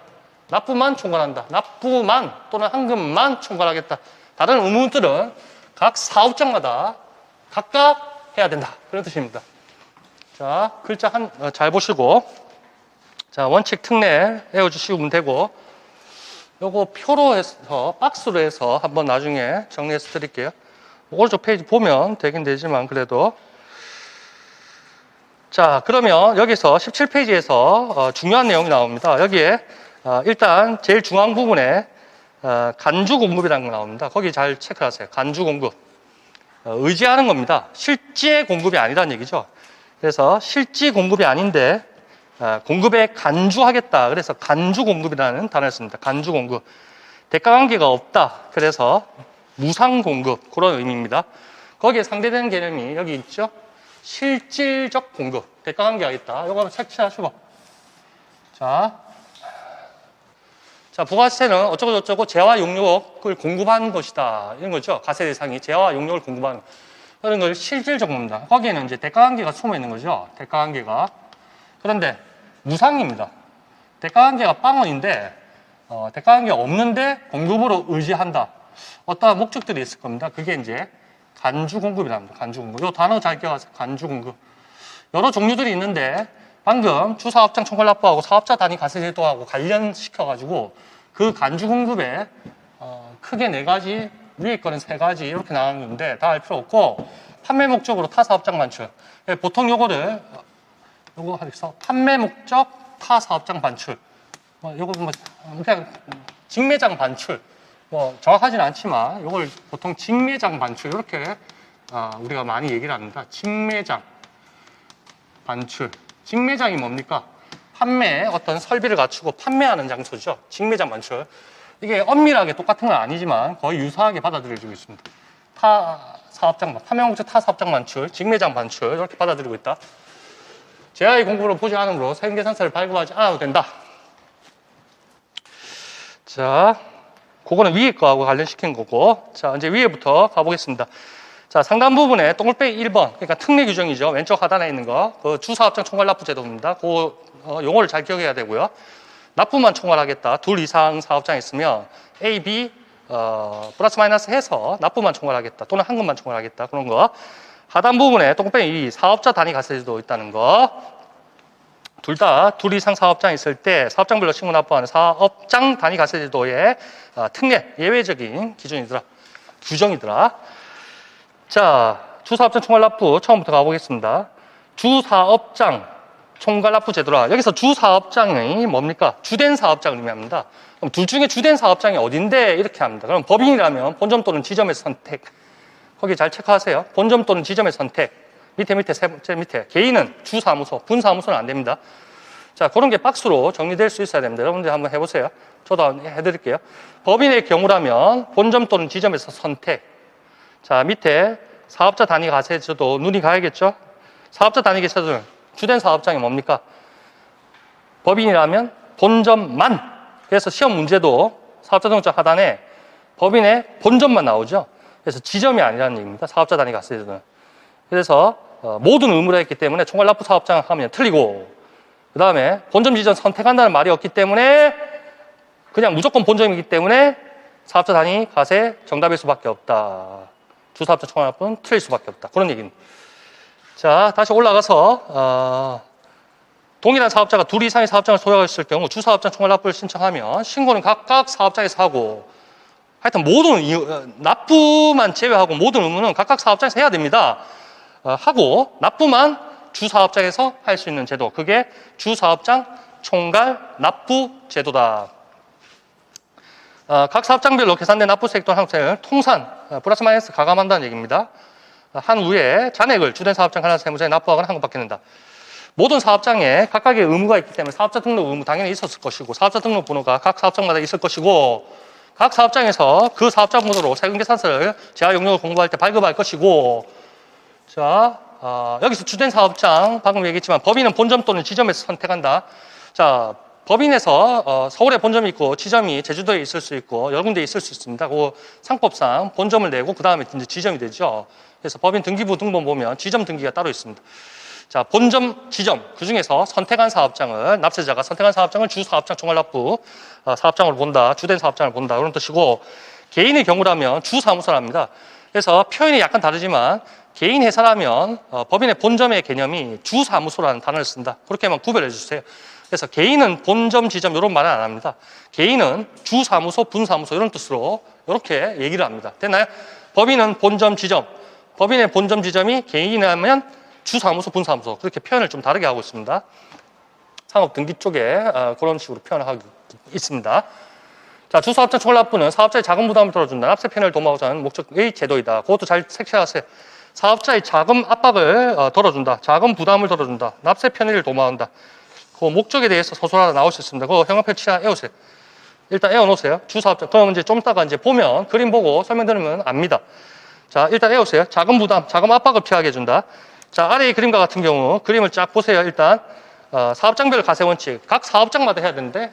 납부만 총괄한다. 납부만 또는 환급만 총괄하겠다. 다른 의무들은 각 사업장마다 각각 해야 된다. 그런 뜻입니다. 자, 글자 잘 보시고. 자, 원칙 특례 외워주시면 되고, 요거 표로 해서, 박스로 해서 한번 나중에 정리해서 드릴게요. 오른쪽 페이지 보면 되긴 되지만, 그래도. 자, 그러면 여기서 17페이지에서 중요한 내용이 나옵니다. 여기에 일단 제일 중앙 부분에 간주 공급이라는 거 나옵니다. 거기 잘 체크하세요. 간주 공급. 의지하는 겁니다. 실제 공급이 아니라는 얘기죠. 그래서 실지 공급이 아닌데 공급에 간주하겠다. 그래서 간주 공급이라는 단어를 씁니다. 간주 공급. 대가 관계가 없다. 그래서 무상 공급. 그런 의미입니다. 거기에 상대되는 개념이 여기 있죠. 실질적 공급. 대가 관계가 있다. 이거 한번 체크하시고. 자, 부가세는 어쩌고저쩌고 재화 용역을 공급하는 것이다. 이런 거죠. 가세 대상이 재화 용역을 공급하는 것. 그런 걸 실질적 겁니다. 거기에는 이제 대가 관계가 숨어 있는 거죠. 대가 관계가. 그런데 무상입니다. 대가 관계가 빵원인데 대가 관계가 없는데 공급으로 의지한다. 어떠한 목적들이 있을 겁니다. 그게 이제 간주 공급이랍니다. 간주 공급. 이 단어 잘 기억하세요. 간주 공급. 여러 종류들이 있는데 방금 주사업장 총괄 납부하고 사업자 단위 가세 제도하고 관련시켜가지고 그 간주 공급에 크게 4가지, 위에 거는 3가지 이렇게 나왔는데 다 알 필요 없고 판매 목적으로 타 사업장 반출. 보통 요거 하겠어. 판매 목적 타 사업장 반출. 요거 그냥 직매장 반출. 정확하진 않지만 요걸 보통 직매장 반출 이렇게 우리가 많이 얘기를 합니다. 직매장 반출. 직매장이 뭡니까? 판매 어떤 설비를 갖추고 판매하는 장소죠. 직매장 반출. 이게 엄밀하게 똑같은 건 아니지만 거의 유사하게 받아들여지고 있습니다. 타 사업장, 판매 목적 타 사업장 반출, 직매장 반출 이렇게 받아들이고 있다. 재화의 공급으로 보지 않으므로 세금계산서를 발급하지 않아도 된다. 자, 그거는 위에 거하고 관련시킨 거고. 자, 이제 위에부터 가보겠습니다. 자, 상단 부분에 동글빼기 1번, 그러니까 특례 규정이죠. 왼쪽 하단에 있는 거. 그 주사업장 총괄 납부 제도입니다. 그 용어를 잘 기억해야 되고요. 납부만 총괄하겠다. 2 이상 사업장이 있으면 A, B 플러스 마이너스 해서 납부만 총괄하겠다. 또는 환급만 총괄하겠다. 그런 거. 하단 부분에 동글빼기 2 사업자 단위 가세제도 있다는 거. 둘 다 2 이상 사업장이 있을 때 사업장별로 신고 납부하는 사업장 단위 가세제도의 특례, 예외적인 기준이더라. 규정이더라. 자, 주사업장 총괄 납부 처음부터 가보겠습니다. 주사업장 총괄 납부 제도라. 여기서 주사업장이 뭡니까? 주된 사업장을 의미합니다. 그럼 둘 중에 주된 사업장이 어딘데? 이렇게 합니다. 그럼 법인이라면 본점 또는 지점에서 선택. 거기 잘 체크하세요. 본점 또는 지점에서 선택. 밑에 세 번째 밑에. 개인은 주사무소, 분사무소는 안 됩니다. 자, 그런 게 박스로 정리될 수 있어야 됩니다. 여러분들 한번 해보세요. 저도 해드릴게요. 법인의 경우라면 본점 또는 지점에서 선택. 자, 밑에 사업자 단위 가세제도 눈이 가야겠죠? 사업자 단위 가세제도는 주된 사업장이 뭡니까? 법인이라면 본점만. 그래서 시험 문제도 사업자 등록증 하단에 법인의 본점만 나오죠. 그래서 지점이 아니라는 얘기입니다. 사업자 단위 가세제도는. 그래서 모든 의무를 했기 때문에 총괄 납부 사업장 하면 틀리고, 그 다음에 본점 지점 선택한다는 말이 없기 때문에 그냥 무조건 본점이기 때문에 사업자 단위 과세 정답일 수밖에 없다. 주사업자 총괄납부는 틀릴 수밖에 없다. 그런 얘기입니다. 자, 다시 올라가서 동일한 사업자가 둘 이상의 사업장을 소유했을 경우 주사업장 총괄납부를 신청하면 신고는 각각 사업장에서 하고 하여튼 모든 납부만 제외하고 모든 의무는 각각 사업장에서 해야 됩니다. 하고 납부만 주사업장에서 할 수 있는 제도, 그게 주사업장 총괄 납부 제도다. 각 사업장별로 계산된 납부세액 또는 항세를 통산 플러스 마이너스 가감한다는 얘기입니다. 한 후에 잔액을 주된 사업장 관련 세무서에 납부하거나 환급받게 된다. 모든 사업장에 각각의 의무가 있기 때문에 사업자 등록 의무 당연히 있었을 것이고 사업자 등록 번호가 각 사업장마다 있을 것이고 각 사업장에서 그 사업장 번호로 세금계산서를 재화 용역을 공부할 때 발급할 것이고, 자, 여기서 주된 사업장 방금 얘기했지만 법인은 본점 또는 지점에서 선택한다. 자, 법인에서 서울에 본점이 있고 지점이 제주도에 있을 수 있고 여러 군데에 있을 수 있습니다. 그 상법상 본점을 내고 그 다음에 이제 지점이 되죠. 그래서 법인 등기부 등본 보면 지점 등기가 따로 있습니다. 자, 본점, 지점, 그 중에서 선택한 사업장을, 납세자가 선택한 사업장을 주사업장 총괄납부 사업장으로 본다, 주된 사업장을 본다, 그런 뜻이고, 개인의 경우라면 주사무소랍니다. 그래서 표현이 약간 다르지만, 개인 회사라면 법인의 본점의 개념이 주사무소라는 단어를 쓴다. 그렇게만 구별해 주세요. 그래서 개인은 본점, 지점 이런 말은 안 합니다. 개인은 주사무소, 분사무소 이런 뜻으로 이렇게 얘기를 합니다. 됐나요? 법인은 본점, 지점, 법인의 본점, 지점이 개인이라면 주사무소, 분사무소 그렇게 표현을 좀 다르게 하고 있습니다. 상업 등기 쪽에 그런 식으로 표현을 하고 있습니다. 자, 주사업장 총괄납부는 사업자의 자금 부담을 덜어준다. 납세 편의를 도모하고자 하는 목적의 제도이다. 그것도 잘 색칠하세요. 사업자의 자금 압박을 덜어준다. 자금 부담을 덜어준다. 납세 편의를 도모한다. 그 목적에 대해서 서술하다 나올 수 있습니다. 그거 형광펜 칠하나 에우세요. 일단 에워놓으세요. 주사업장. 그럼 이제 좀 이따가 이제 보면 그림 보고 설명드리면 압니다. 자, 일단 에우세요. 자금 부담, 자금 압박을 피하게 해준다. 자, 아래의 그림과 같은 경우 그림을 쫙 보세요. 일단 사업장별 과세 원칙 각 사업장마다 해야 되는데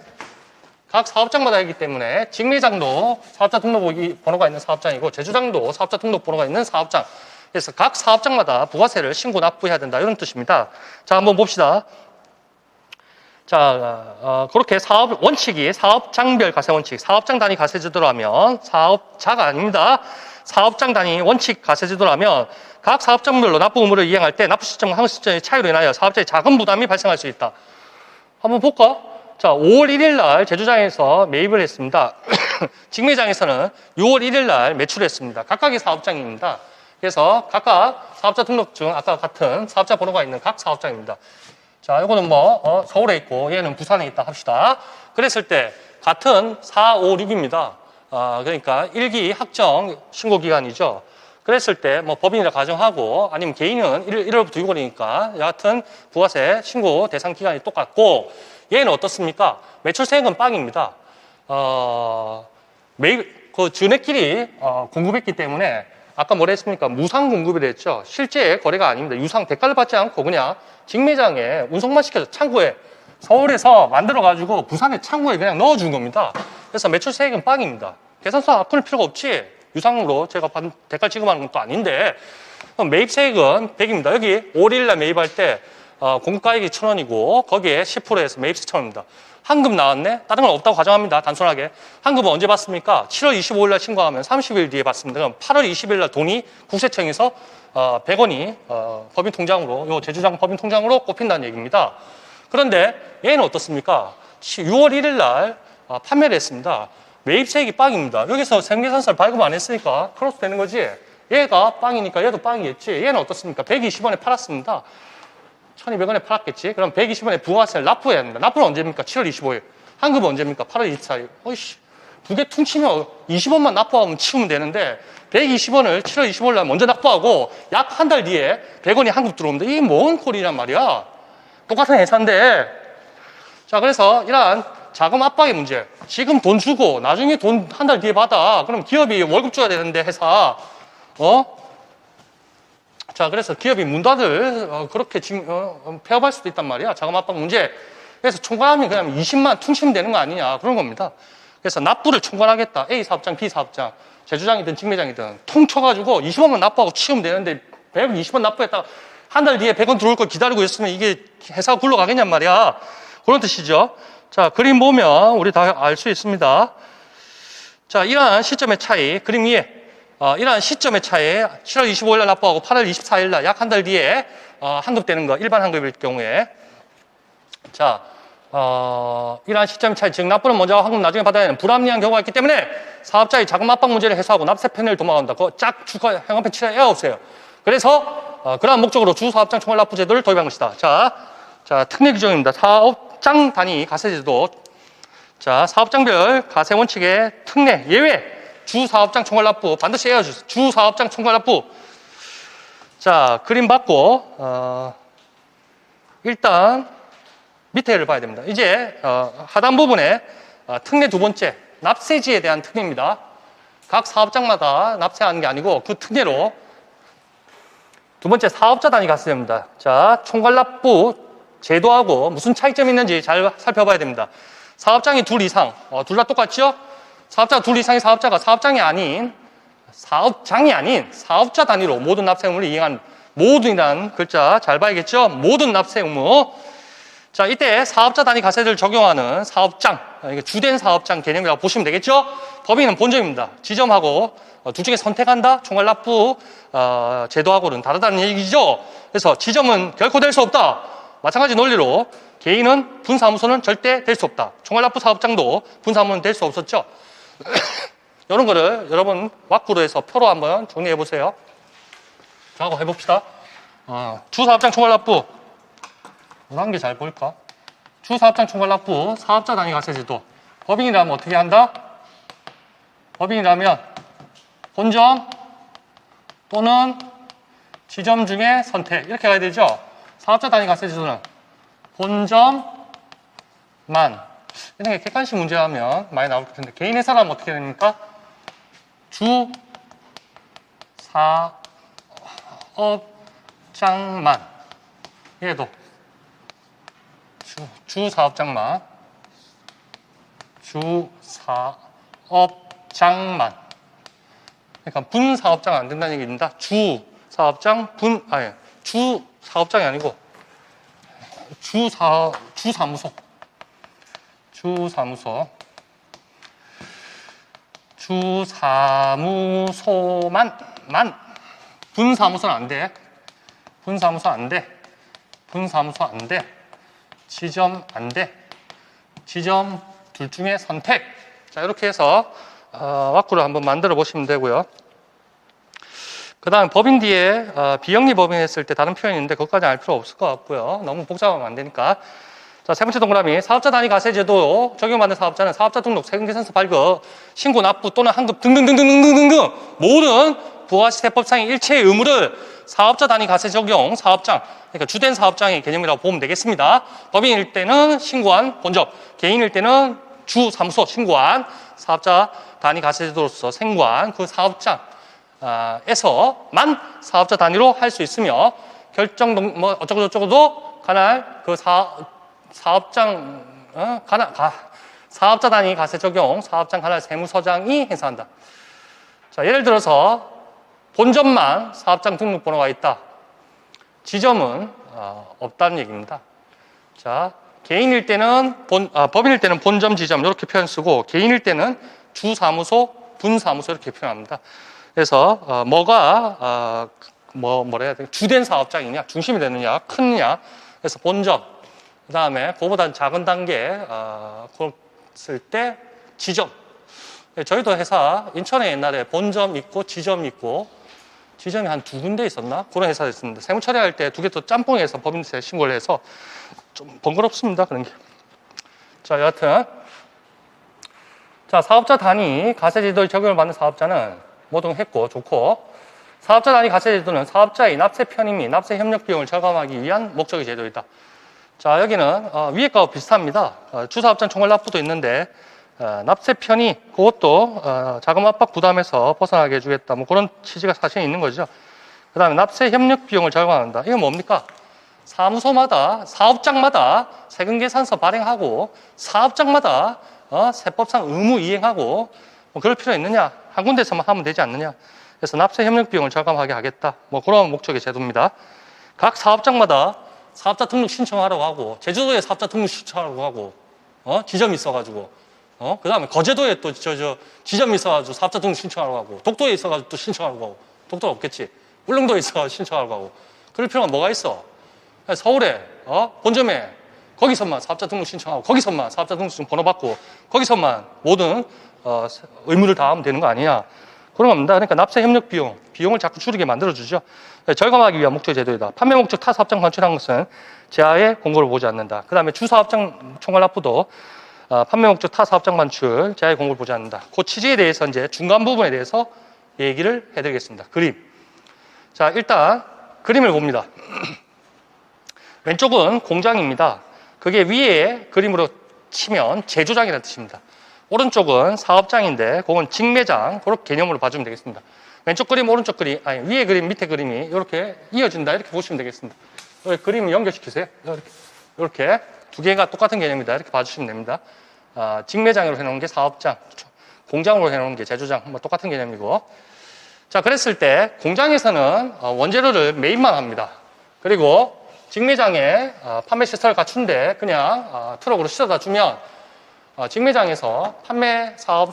각 사업장마다 하기 때문에 직매장도 사업자 등록 번호가 있는 사업장이고 제주장도 사업자 등록 번호가 있는 사업장. 그래서 각 사업장마다 부가세를 신고 납부해야 된다 이런 뜻입니다. 자, 한번 봅시다. 자, 그렇게 사업 원칙이 사업장별 과세 원칙, 사업장 단위 과세 제도라면 사업자가 아닙니다. 사업장 단위 원칙 과세 제도라면 각 사업장별로 납부 의무를 이행할 때 납부 시점과 항시 시점의 차이로 인하여 사업자의 자금 부담이 발생할 수 있다. 한번 볼까? 자, 5월 1일 날 제주장에서 매입을 했습니다. 직매장에서는 6월 1일 날 매출했습니다. 각각의 사업장입니다. 그래서 각각 사업자 등록증 아까 같은 사업자 번호가 있는 각 사업장입니다. 자, 이거는 뭐 서울에 있고 얘는 부산에 있다 합시다. 그랬을 때 같은 4, 5, 6입니다. 그러니까 1기 확정 신고 기간이죠. 그랬을 때 뭐 법인이라 가정하고 아니면 개인은 1월부터 6월이니까 여하튼 부가세 신고 대상 기간이 똑같고 얘는 어떻습니까? 매출세액은 빵입니다. 매일 그 전액끼리 공급했기 때문에 아까 뭐라 했습니까? 무상 공급이 됐죠. 실제 거래가 아닙니다. 유상 대가를 받지 않고 그냥 직매장에 운송만 시켜서 창고에 서울에서 만들어가지고 부산의 창고에 그냥 넣어준 겁니다. 그래서 매출세액은 빵입니다. 계산서 아플 필요가 없지. 유상으로 제가 대가 지급하는 건 또 아닌데 매입세액은 100입니다. 여기 5월 1일날 매입할 때 공급가액이 1,000원이고 거기에 10%에서 매입세 1,000원입니다. 환급 나왔네? 다른 건 없다고 가정합니다. 단순하게. 환급은 언제 받습니까? 7월 25일날 신고하면 30일 뒤에 받습니다. 그럼 8월 20일날 돈이 국세청에서 100원이 법인 통장으로, 요 제주장 법인 통장으로 꼽힌다는 얘기입니다. 그런데 얘는 어떻습니까? 6월 1일날 판매를 했습니다. 매입세액이 빵입니다. 여기서 세금계산서를 발급 안 했으니까 크로스 되는 거지. 얘가 빵이니까 얘도 빵이겠지. 얘는 어떻습니까? 120원에 팔았습니다. 1,200원에 팔았겠지. 그럼 120원에 부가세를 납부해야 합니다. 납부는 언제입니까? 7월 25일. 환급은 언제입니까? 8월 24일. 어이씨, 두 개 퉁치면 20원만 납부하면 치우면 되는데 120원을 7월 25일 날 먼저 납부하고 약 한 달 뒤에 100원이 환급 들어옵니다. 이게 뭔 꼴이란 말이야. 똑같은 회사인데. 자, 그래서 이러한 자금 압박의 문제. 지금 돈 주고 나중에 돈 한 달 뒤에 받아. 그럼 기업이 월급 줘야 되는데 회사. 자, 그래서 기업이 문 닫을 그렇게 지금 폐업할 수도 있단 말이야. 자금 압박 문제. 그래서 총괄하면 그냥 20만 퉁치면 되는 거 아니냐. 그런 겁니다. 그래서 납부를 총괄하겠다. A 사업장, B 사업장, 제주장이든 직매장이든 통 쳐가지고 20원만 납부하고 치우면 되는데 120원 납부했다가 한 달 뒤에 100원 들어올 걸 기다리고 있으면 이게 회사가 굴러가겠냔 말이야. 그런 뜻이죠. 자, 그림 보면 우리 다 알 수 있습니다. 자, 이러한 시점의 차이, 그림 위에 이러한 시점의 차이 7월 25일 날 납부하고 8월 24일 날 약 한 달 뒤에 환급되는 거, 일반 환급일 경우에 자, 이러한 시점의 차이, 즉 납부는 먼저 하고 환급 나중에 받아야 하는 불합리한 경우가 있기 때문에 사업자의 자금 압박 문제를 해소하고 납세 편의를 도모한다. 그거 짝 주가 행안편 7에 없어요. 그래서 그러한 목적으로 주사업장 총괄납부 제도를 도입한 것이다. 자, 특례 규정입니다. 사업장 단위 가세제도. 자, 사업장별 가세 원칙의 특례 예외 주사업장 총괄납부 반드시 해야죠. 주사업장 총괄납부. 자, 그림 받고 일단 밑에를 봐야 됩니다. 이제 하단 부분에 특례 두 번째 납세지에 대한 특례입니다. 각 사업장마다 납세하는 게 아니고 그 특례로 두 번째 사업자 단위 가세제입니다. 자, 총괄납부 제도하고 무슨 차이점이 있는지 잘 살펴봐야 됩니다. 사업장이 둘 이상, 둘 다 똑같죠? 사업자가 둘 이상의 사업자가 사업장이 아닌 사업자 단위로 모든 납세 의무를 이행한 모든이라는 글자 잘 봐야겠죠? 모든 납세 의무. 자, 이때 사업자 단위 가세제를 적용하는 사업장, 이게 주된 사업장 개념이라고 보시면 되겠죠? 법인은 본점입니다. 지점하고 둘 중에 선택한다? 총괄납부 제도하고는 다르다는 얘기죠. 그래서 지점은 결코 될 수 없다. 마찬가지 논리로 개인은 분사무소는 절대 될 수 없다. 총괄납부 사업장도 분사무소는 될 수 없었죠. 이런 거를 여러분 왁구로 해서 표로 한번 정리해 보세요. 자, 한번 해봅시다. 주사업장 총괄납부 한 개 잘 보일까? 주사업장 총괄납부 사업자 단위 가세제도. 법인이라면 어떻게 한다? 법인이라면 본점 또는 지점 중에 선택 이렇게 가야 되죠. 사업자 단위 가세제도는 본점만 이런 게 객관식 문제하면 많이 나올 텐데 개인 회사라면 어떻게 됩니까? 주사업장만 얘도 주사업장만 주사업장만 그러니까 분사업장 안 된다는 얘기입니다. 주사업장 주사업장이 아니고 주사무소만 분사무소는 안 돼. 분사무소 안 돼. 지점 안 돼. 지점 둘 중에 선택. 자, 이렇게 해서 왁구를 한번 만들어 보시면 되고요. 그 다음 법인 뒤에 비영리 법인 했을 때 다른 표현이 있는데 그것까지 알 필요 없을 것 같고요. 너무 복잡하면 안 되니까. 자, 세 번째 동그라미 사업자 단위 가세제도 적용받는 사업자는 사업자 등록, 세금계산서 발급, 신고, 납부 또는 환급 등등등등등등등 모든 부가시세법상의 일체의 의무를 사업자 단위 가세 적용 사업장, 그러니까 주된 사업장의 개념이라고 보면 되겠습니다. 법인일 때는 신고한 본점, 개인일 때는 주사무소 신고한 사업자 단위 가세제도로서 생고한 그 사업장에서만 사업자 단위로 할 수 있으며 결정 뭐 어쩌고저쩌고도 관할 그 사업장 사업자 단위 가세 적용 사업장 관할 세무서장이 행사한다. 자, 예를 들어서 본점만 사업장 등록번호가 있다. 지점은 없다는 얘기입니다. 자, 개인일 때는 법인일 때는 본점, 지점 이렇게 표현 쓰고 개인일 때는 주사무소, 분사무소 이렇게 표현합니다. 그래서 뭐가 뭐라 해야 돼? 주된 사업장이냐, 중심이 되느냐, 크느냐. 그래서 본점, 그 다음에 그거보다 작은 단계 그랬을 때 지점. 저희도 회사 인천에 옛날에 본점 있고 지점 있고 지점이 한 두 군데 있었나? 그런 회사가 있었는데 세무 처리할 때 두 개 또 짬뽕해서 법인세 신고를 해서 좀 번거롭습니다. 그런 게. 자, 여하튼 자, 사업자 단위 가세제도의 적용을 받는 사업자는 모두 했고 좋고 사업자 단위 가세제도는 사업자의 납세 편의 및 납세 협력 비용을 절감하기 위한 목적의 제도이다. 자, 여기는 위에 거와 비슷합니다. 주사업장 총괄납부도 있는데 납세 편의 그것도 자금 압박 부담에서 벗어나게 해주겠다. 뭐 그런 취지가 사실 있는 거죠. 그 다음에 납세 협력 비용을 절감한다. 이건 뭡니까? 사무소마다 사업장마다 세금계산서 발행하고 사업장마다 세법상 의무 이행하고 뭐 그럴 필요 있느냐? 한 군데서만 하면 되지 않느냐? 그래서 납세 협력 비용을 절감하게 하겠다. 뭐 그런 목적의 제도입니다. 각 사업장마다 사업자 등록 신청하라고 하고, 제주도에 사업자 등록 신청하라고 하고, 지점이 있어가지고, 그 다음에 거제도에 또 지점이 있어가지고 사업자 등록 신청하라고 하고, 독도에 있어가지고 또 신청하라고 하고, 독도가 없겠지. 울릉도에 있어가지고 신청하라고 하고, 그럴 필요가 뭐가 있어? 서울에, 본점에, 거기서만 사업자 등록 신청하고, 거기서만 사업자 등록증 번호 받고, 거기서만 모든, 의무를 다하면 되는 거 아니냐. 그런 겁니다. 그러니까 납세 협력 비용을 자꾸 줄이게 만들어주죠. 절감하기 위한 목적의 제도이다. 판매 목적 타 사업장 반출한 것은 제하의 공고를 보지 않는다. 그 다음에 주 사업장 총괄 납부도 판매 목적 타 사업장 반출 제하의 공고를 보지 않는다. 그 취지에 대해서 이제 중간 부분에 대해서 얘기를 해드리겠습니다. 그림. 자, 일단 그림을 봅니다. 왼쪽은 공장입니다. 그게 위에 그림으로 치면 제조장이라는 뜻입니다. 오른쪽은 사업장인데 그건 직매장, 그렇게 개념으로 봐주면 되겠습니다. 왼쪽 그림, 오른쪽 그림, 아니 위에 그림, 밑에 그림이 이렇게 이어진다 이렇게 보시면 되겠습니다. 그림을 연결시키세요. 이렇게 두 개가 똑같은 개념이다 이렇게 봐주시면 됩니다. 직매장으로 해놓은 게 사업장, 공장으로 해놓은 게 제조장, 뭐 똑같은 개념이고. 자, 그랬을 때 공장에서는 원재료를 매입만 합니다. 그리고 직매장에 판매 시설을 갖춘데 그냥 트럭으로 실어다 주면 직매장에서 판매 사업,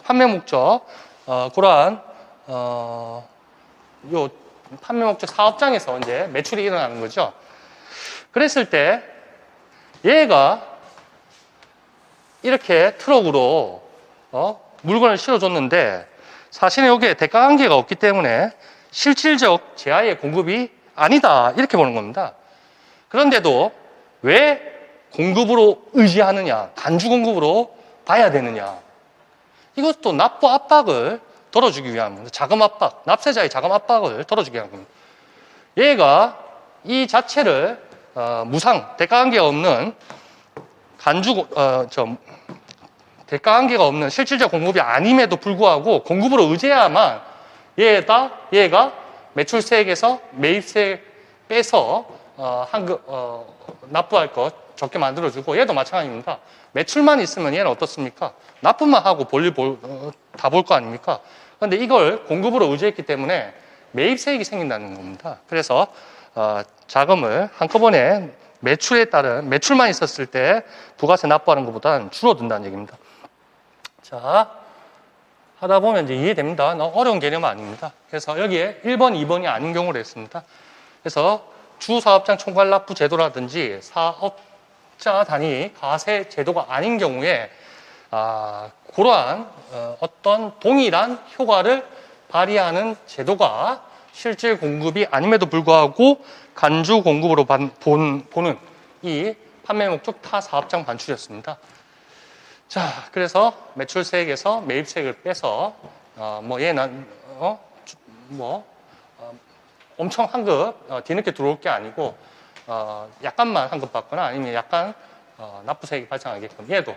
판매 목적, 그러한, 요 판매 목적 사업장에서 이제 매출이 일어나는 거죠. 그랬을 때 얘가 이렇게 트럭으로, 물건을 실어줬는데 사실은 여기에 대가관계가 없기 때문에 실질적 제하의 공급이 아니다. 이렇게 보는 겁니다. 그런데도 왜 공급으로 의지하느냐, 간주 공급으로 봐야 되느냐. 이것도 납부 압박을 덜어주기 위함입니다. 자금 압박, 납세자의 자금 압박을 덜어주기 위한 겁니다. 얘가 이 자체를 무상, 대가관계가 없는 대가관계가 없는 실질적 공급이 아님에도 불구하고 공급으로 의지해야만 얘가 매출세액에서 매입세액 빼서 납부할 것 적게 만들어주고, 얘도 마찬가지입니다. 매출만 있으면 얘는 어떻습니까? 납부만 하고 볼일 다 볼 거 아닙니까? 그런데 이걸 공급으로 의지했기 때문에 매입세액이 생긴다는 겁니다. 그래서 자금을 한꺼번에 매출에 따른, 매출만 있었을 때 부가세 납부하는 것보다는 줄어든다는 얘기입니다. 자, 하다 보면 이제 이해됩니다. 너무 어려운 개념은 아닙니다. 그래서 여기에 1번, 2번이 아닌 경우를 했습니다. 그래서 주사업장 총괄 납부 제도라든지 사업자 단위 과세 제도가 아닌 경우에 그러한 어떤 동일한 효과를 발휘하는 제도가 실질 공급이 아님에도 불구하고 간주 공급으로 보는 이 판매 목적 타 사업장 반출이었습니다. 자, 그래서 매출세액에서 매입세액을 빼서 얘는 엄청 환급 뒤늦게 들어올 게 아니고 약간만 환급 받거나 아니면 약간 납부세액이 발생하게끔, 얘도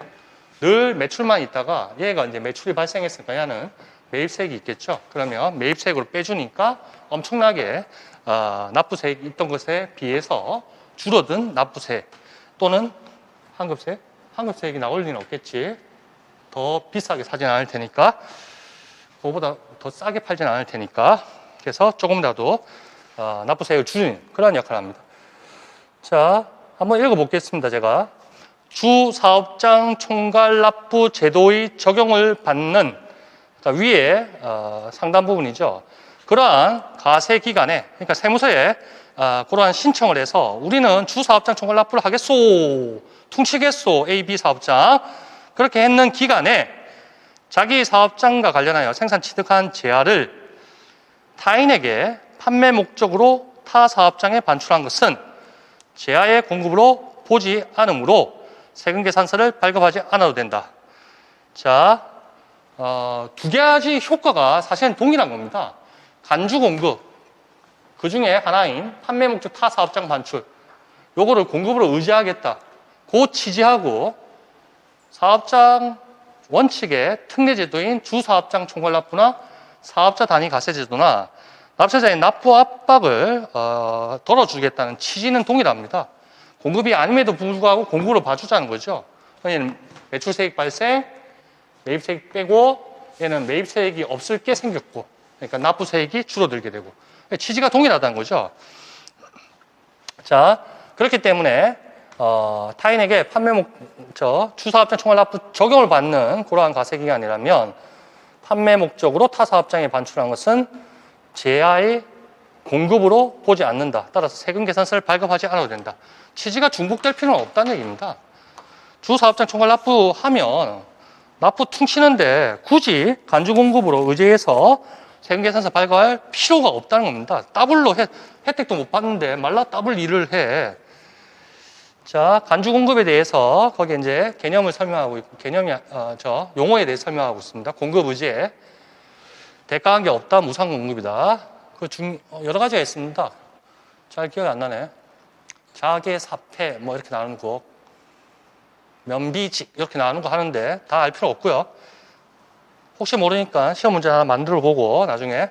늘 매출만 있다가 얘가 이제 매출이 발생했으니까 얘는 매입세액이 있겠죠. 그러면 매입세액으로 빼주니까 엄청나게 납부세액이 있던 것에 비해서 줄어든 납부세액 또는 환급세액이 나올 리는 없겠지. 더 비싸게 사진 않을 테니까, 그거보다 더 싸게 팔진 않을 테니까. 그래서 조금이라도 납부세액을 줄이는 그런 역할을 합니다. 자, 한번 읽어보겠습니다. 제가 주사업장 총괄 납부 제도의 적용을 받는, 그러니까 위에 상단 부분이죠. 그러한 과세 기간에, 그러니까 세무서에 그러한 신청을 해서 우리는 주사업장 총괄 납부를 하겠소, 퉁치겠소, A, B 사업장, 그렇게 했는 기간에 자기 사업장과 관련하여 생산 취득한 제하를 타인에게 판매 목적으로 타 사업장에 반출한 것은 제하의 공급으로 보지 않으므로 세금 계산서를 발급하지 않아도 된다. 자, 두 가지 효과가 사실은 동일한 겁니다. 간주 공급, 그 중에 하나인 판매 목적 타 사업장 반출, 요거를 공급으로 의지하겠다. 그 취지하고 사업장 원칙의 특례 제도인 주사업장 총괄 납부나 사업자 단위 과세 제도나 납세자의 납부 압박을 덜어주겠다는 취지는 동일합니다. 공급이 아님에도 불구하고 공급으로 봐주자는 거죠. 얘는 매출세액 발생, 매입세액 빼고, 얘는 매입세액이 없을 게 생겼고, 그러니까 납부세액이 줄어들게 되고, 취지가 동일하다는 거죠. 자, 그렇기 때문에 타인에게 주사업장 총괄납부 적용을 받는 그러한 가세기간이라면 판매 목적으로 타 사업장에 반출한 것은 제야의 공급으로 보지 않는다. 따라서 세금 계산서를 발급하지 않아도 된다. 취지가 중복될 필요는 없다는 얘기입니다. 주사업장 총괄납부하면 납부 퉁치는데 굳이 간주공급으로 의제해서 세금 계산서 발급할 필요가 없다는 겁니다. 더블로 혜택도 못 받는데 말라 더블 일을 해. 자, 간주공급에 대해서 거기에 이제 개념을 설명하고 있고, 용어에 대해서 설명하고 있습니다. 공급 의제. 대가한 게 없다, 무상공급이다. 여러 가지가 있습니다. 잘 기억이 안 나네. 자계, 사패, 뭐 이렇게 나누는 거. 면비직, 이렇게 나누는 거 하는데 다 알 필요 없고요. 혹시 모르니까 시험 문제 하나 만들어 보고 나중에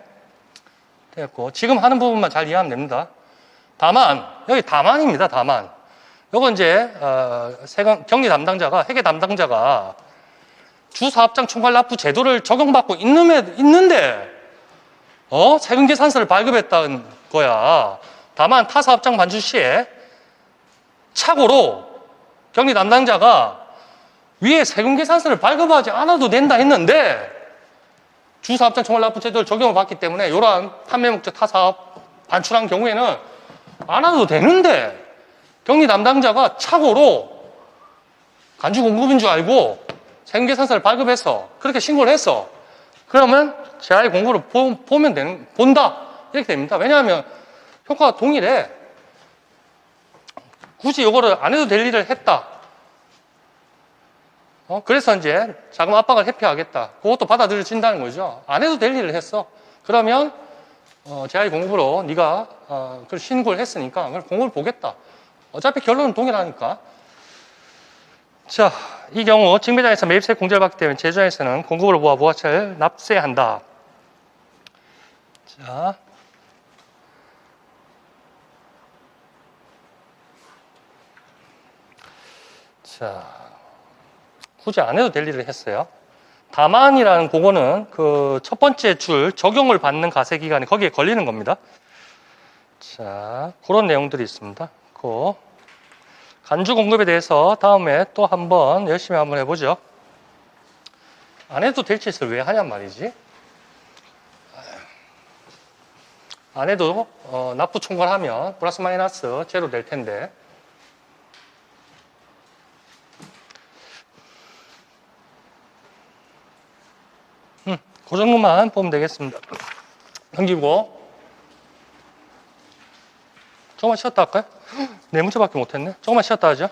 되겠고. 지금 하는 부분만 잘 이해하면 됩니다. 다만, 여기 다만입니다, 다만. 요건 이제, 경리 담당자가, 회계 담당자가 주사업장 총괄납부 제도를 적용받고 있는데, 세금 계산서를 발급했다는 거야. 다만 타 사업장 반출 시에 착오로 경리 담당자가 위에 세금 계산서를 발급하지 않아도 된다 했는데 주사업장 총괄납부 제도를 적용을 받기 때문에 이러한 판매 목적 타 사업 반출한 경우에는 안 와도 되는데 경리 담당자가 착오로 간주 공급인 줄 알고 세금 계산서를 발급해서 그렇게 신고를 했어. 그러면 제야의 공고를 본다. 이렇게 됩니다. 왜냐하면 효과가 동일해. 굳이 이거를 안 해도 될 일을 했다. 그래서 이제 자금 압박을 회피하겠다. 그것도 받아들여진다는 거죠. 안 해도 될 일을 했어. 그러면 제야의 공급으로 네가 그걸 신고를 했으니까 그걸 공고를 보겠다. 어차피 결론은 동일하니까. 자, 이 경우 직매장에서 매입세 공제를 받기 때문에 제조장에서는 공급으로 모아 부가세를 납세한다. 자, 굳이 안 해도 될 일을 했어요. 다만이라는 그거는 그 첫 번째 줄 적용을 받는 가세기간이 거기에 걸리는 겁니다. 자, 그런 내용들이 있습니다. 간주 공급에 대해서 다음에 또 한번 열심히 한번 해보죠. 안 해도 될 짓을 왜 하냔 말이지. 안 해도 납부 총괄하면 플러스 마이너스 제로 될 텐데. 그 정도만 보면 되겠습니다. 넘기고 조금만 쉬었다 할까요? 네 문제밖에 못했네. 조금만 쉬었다 하죠.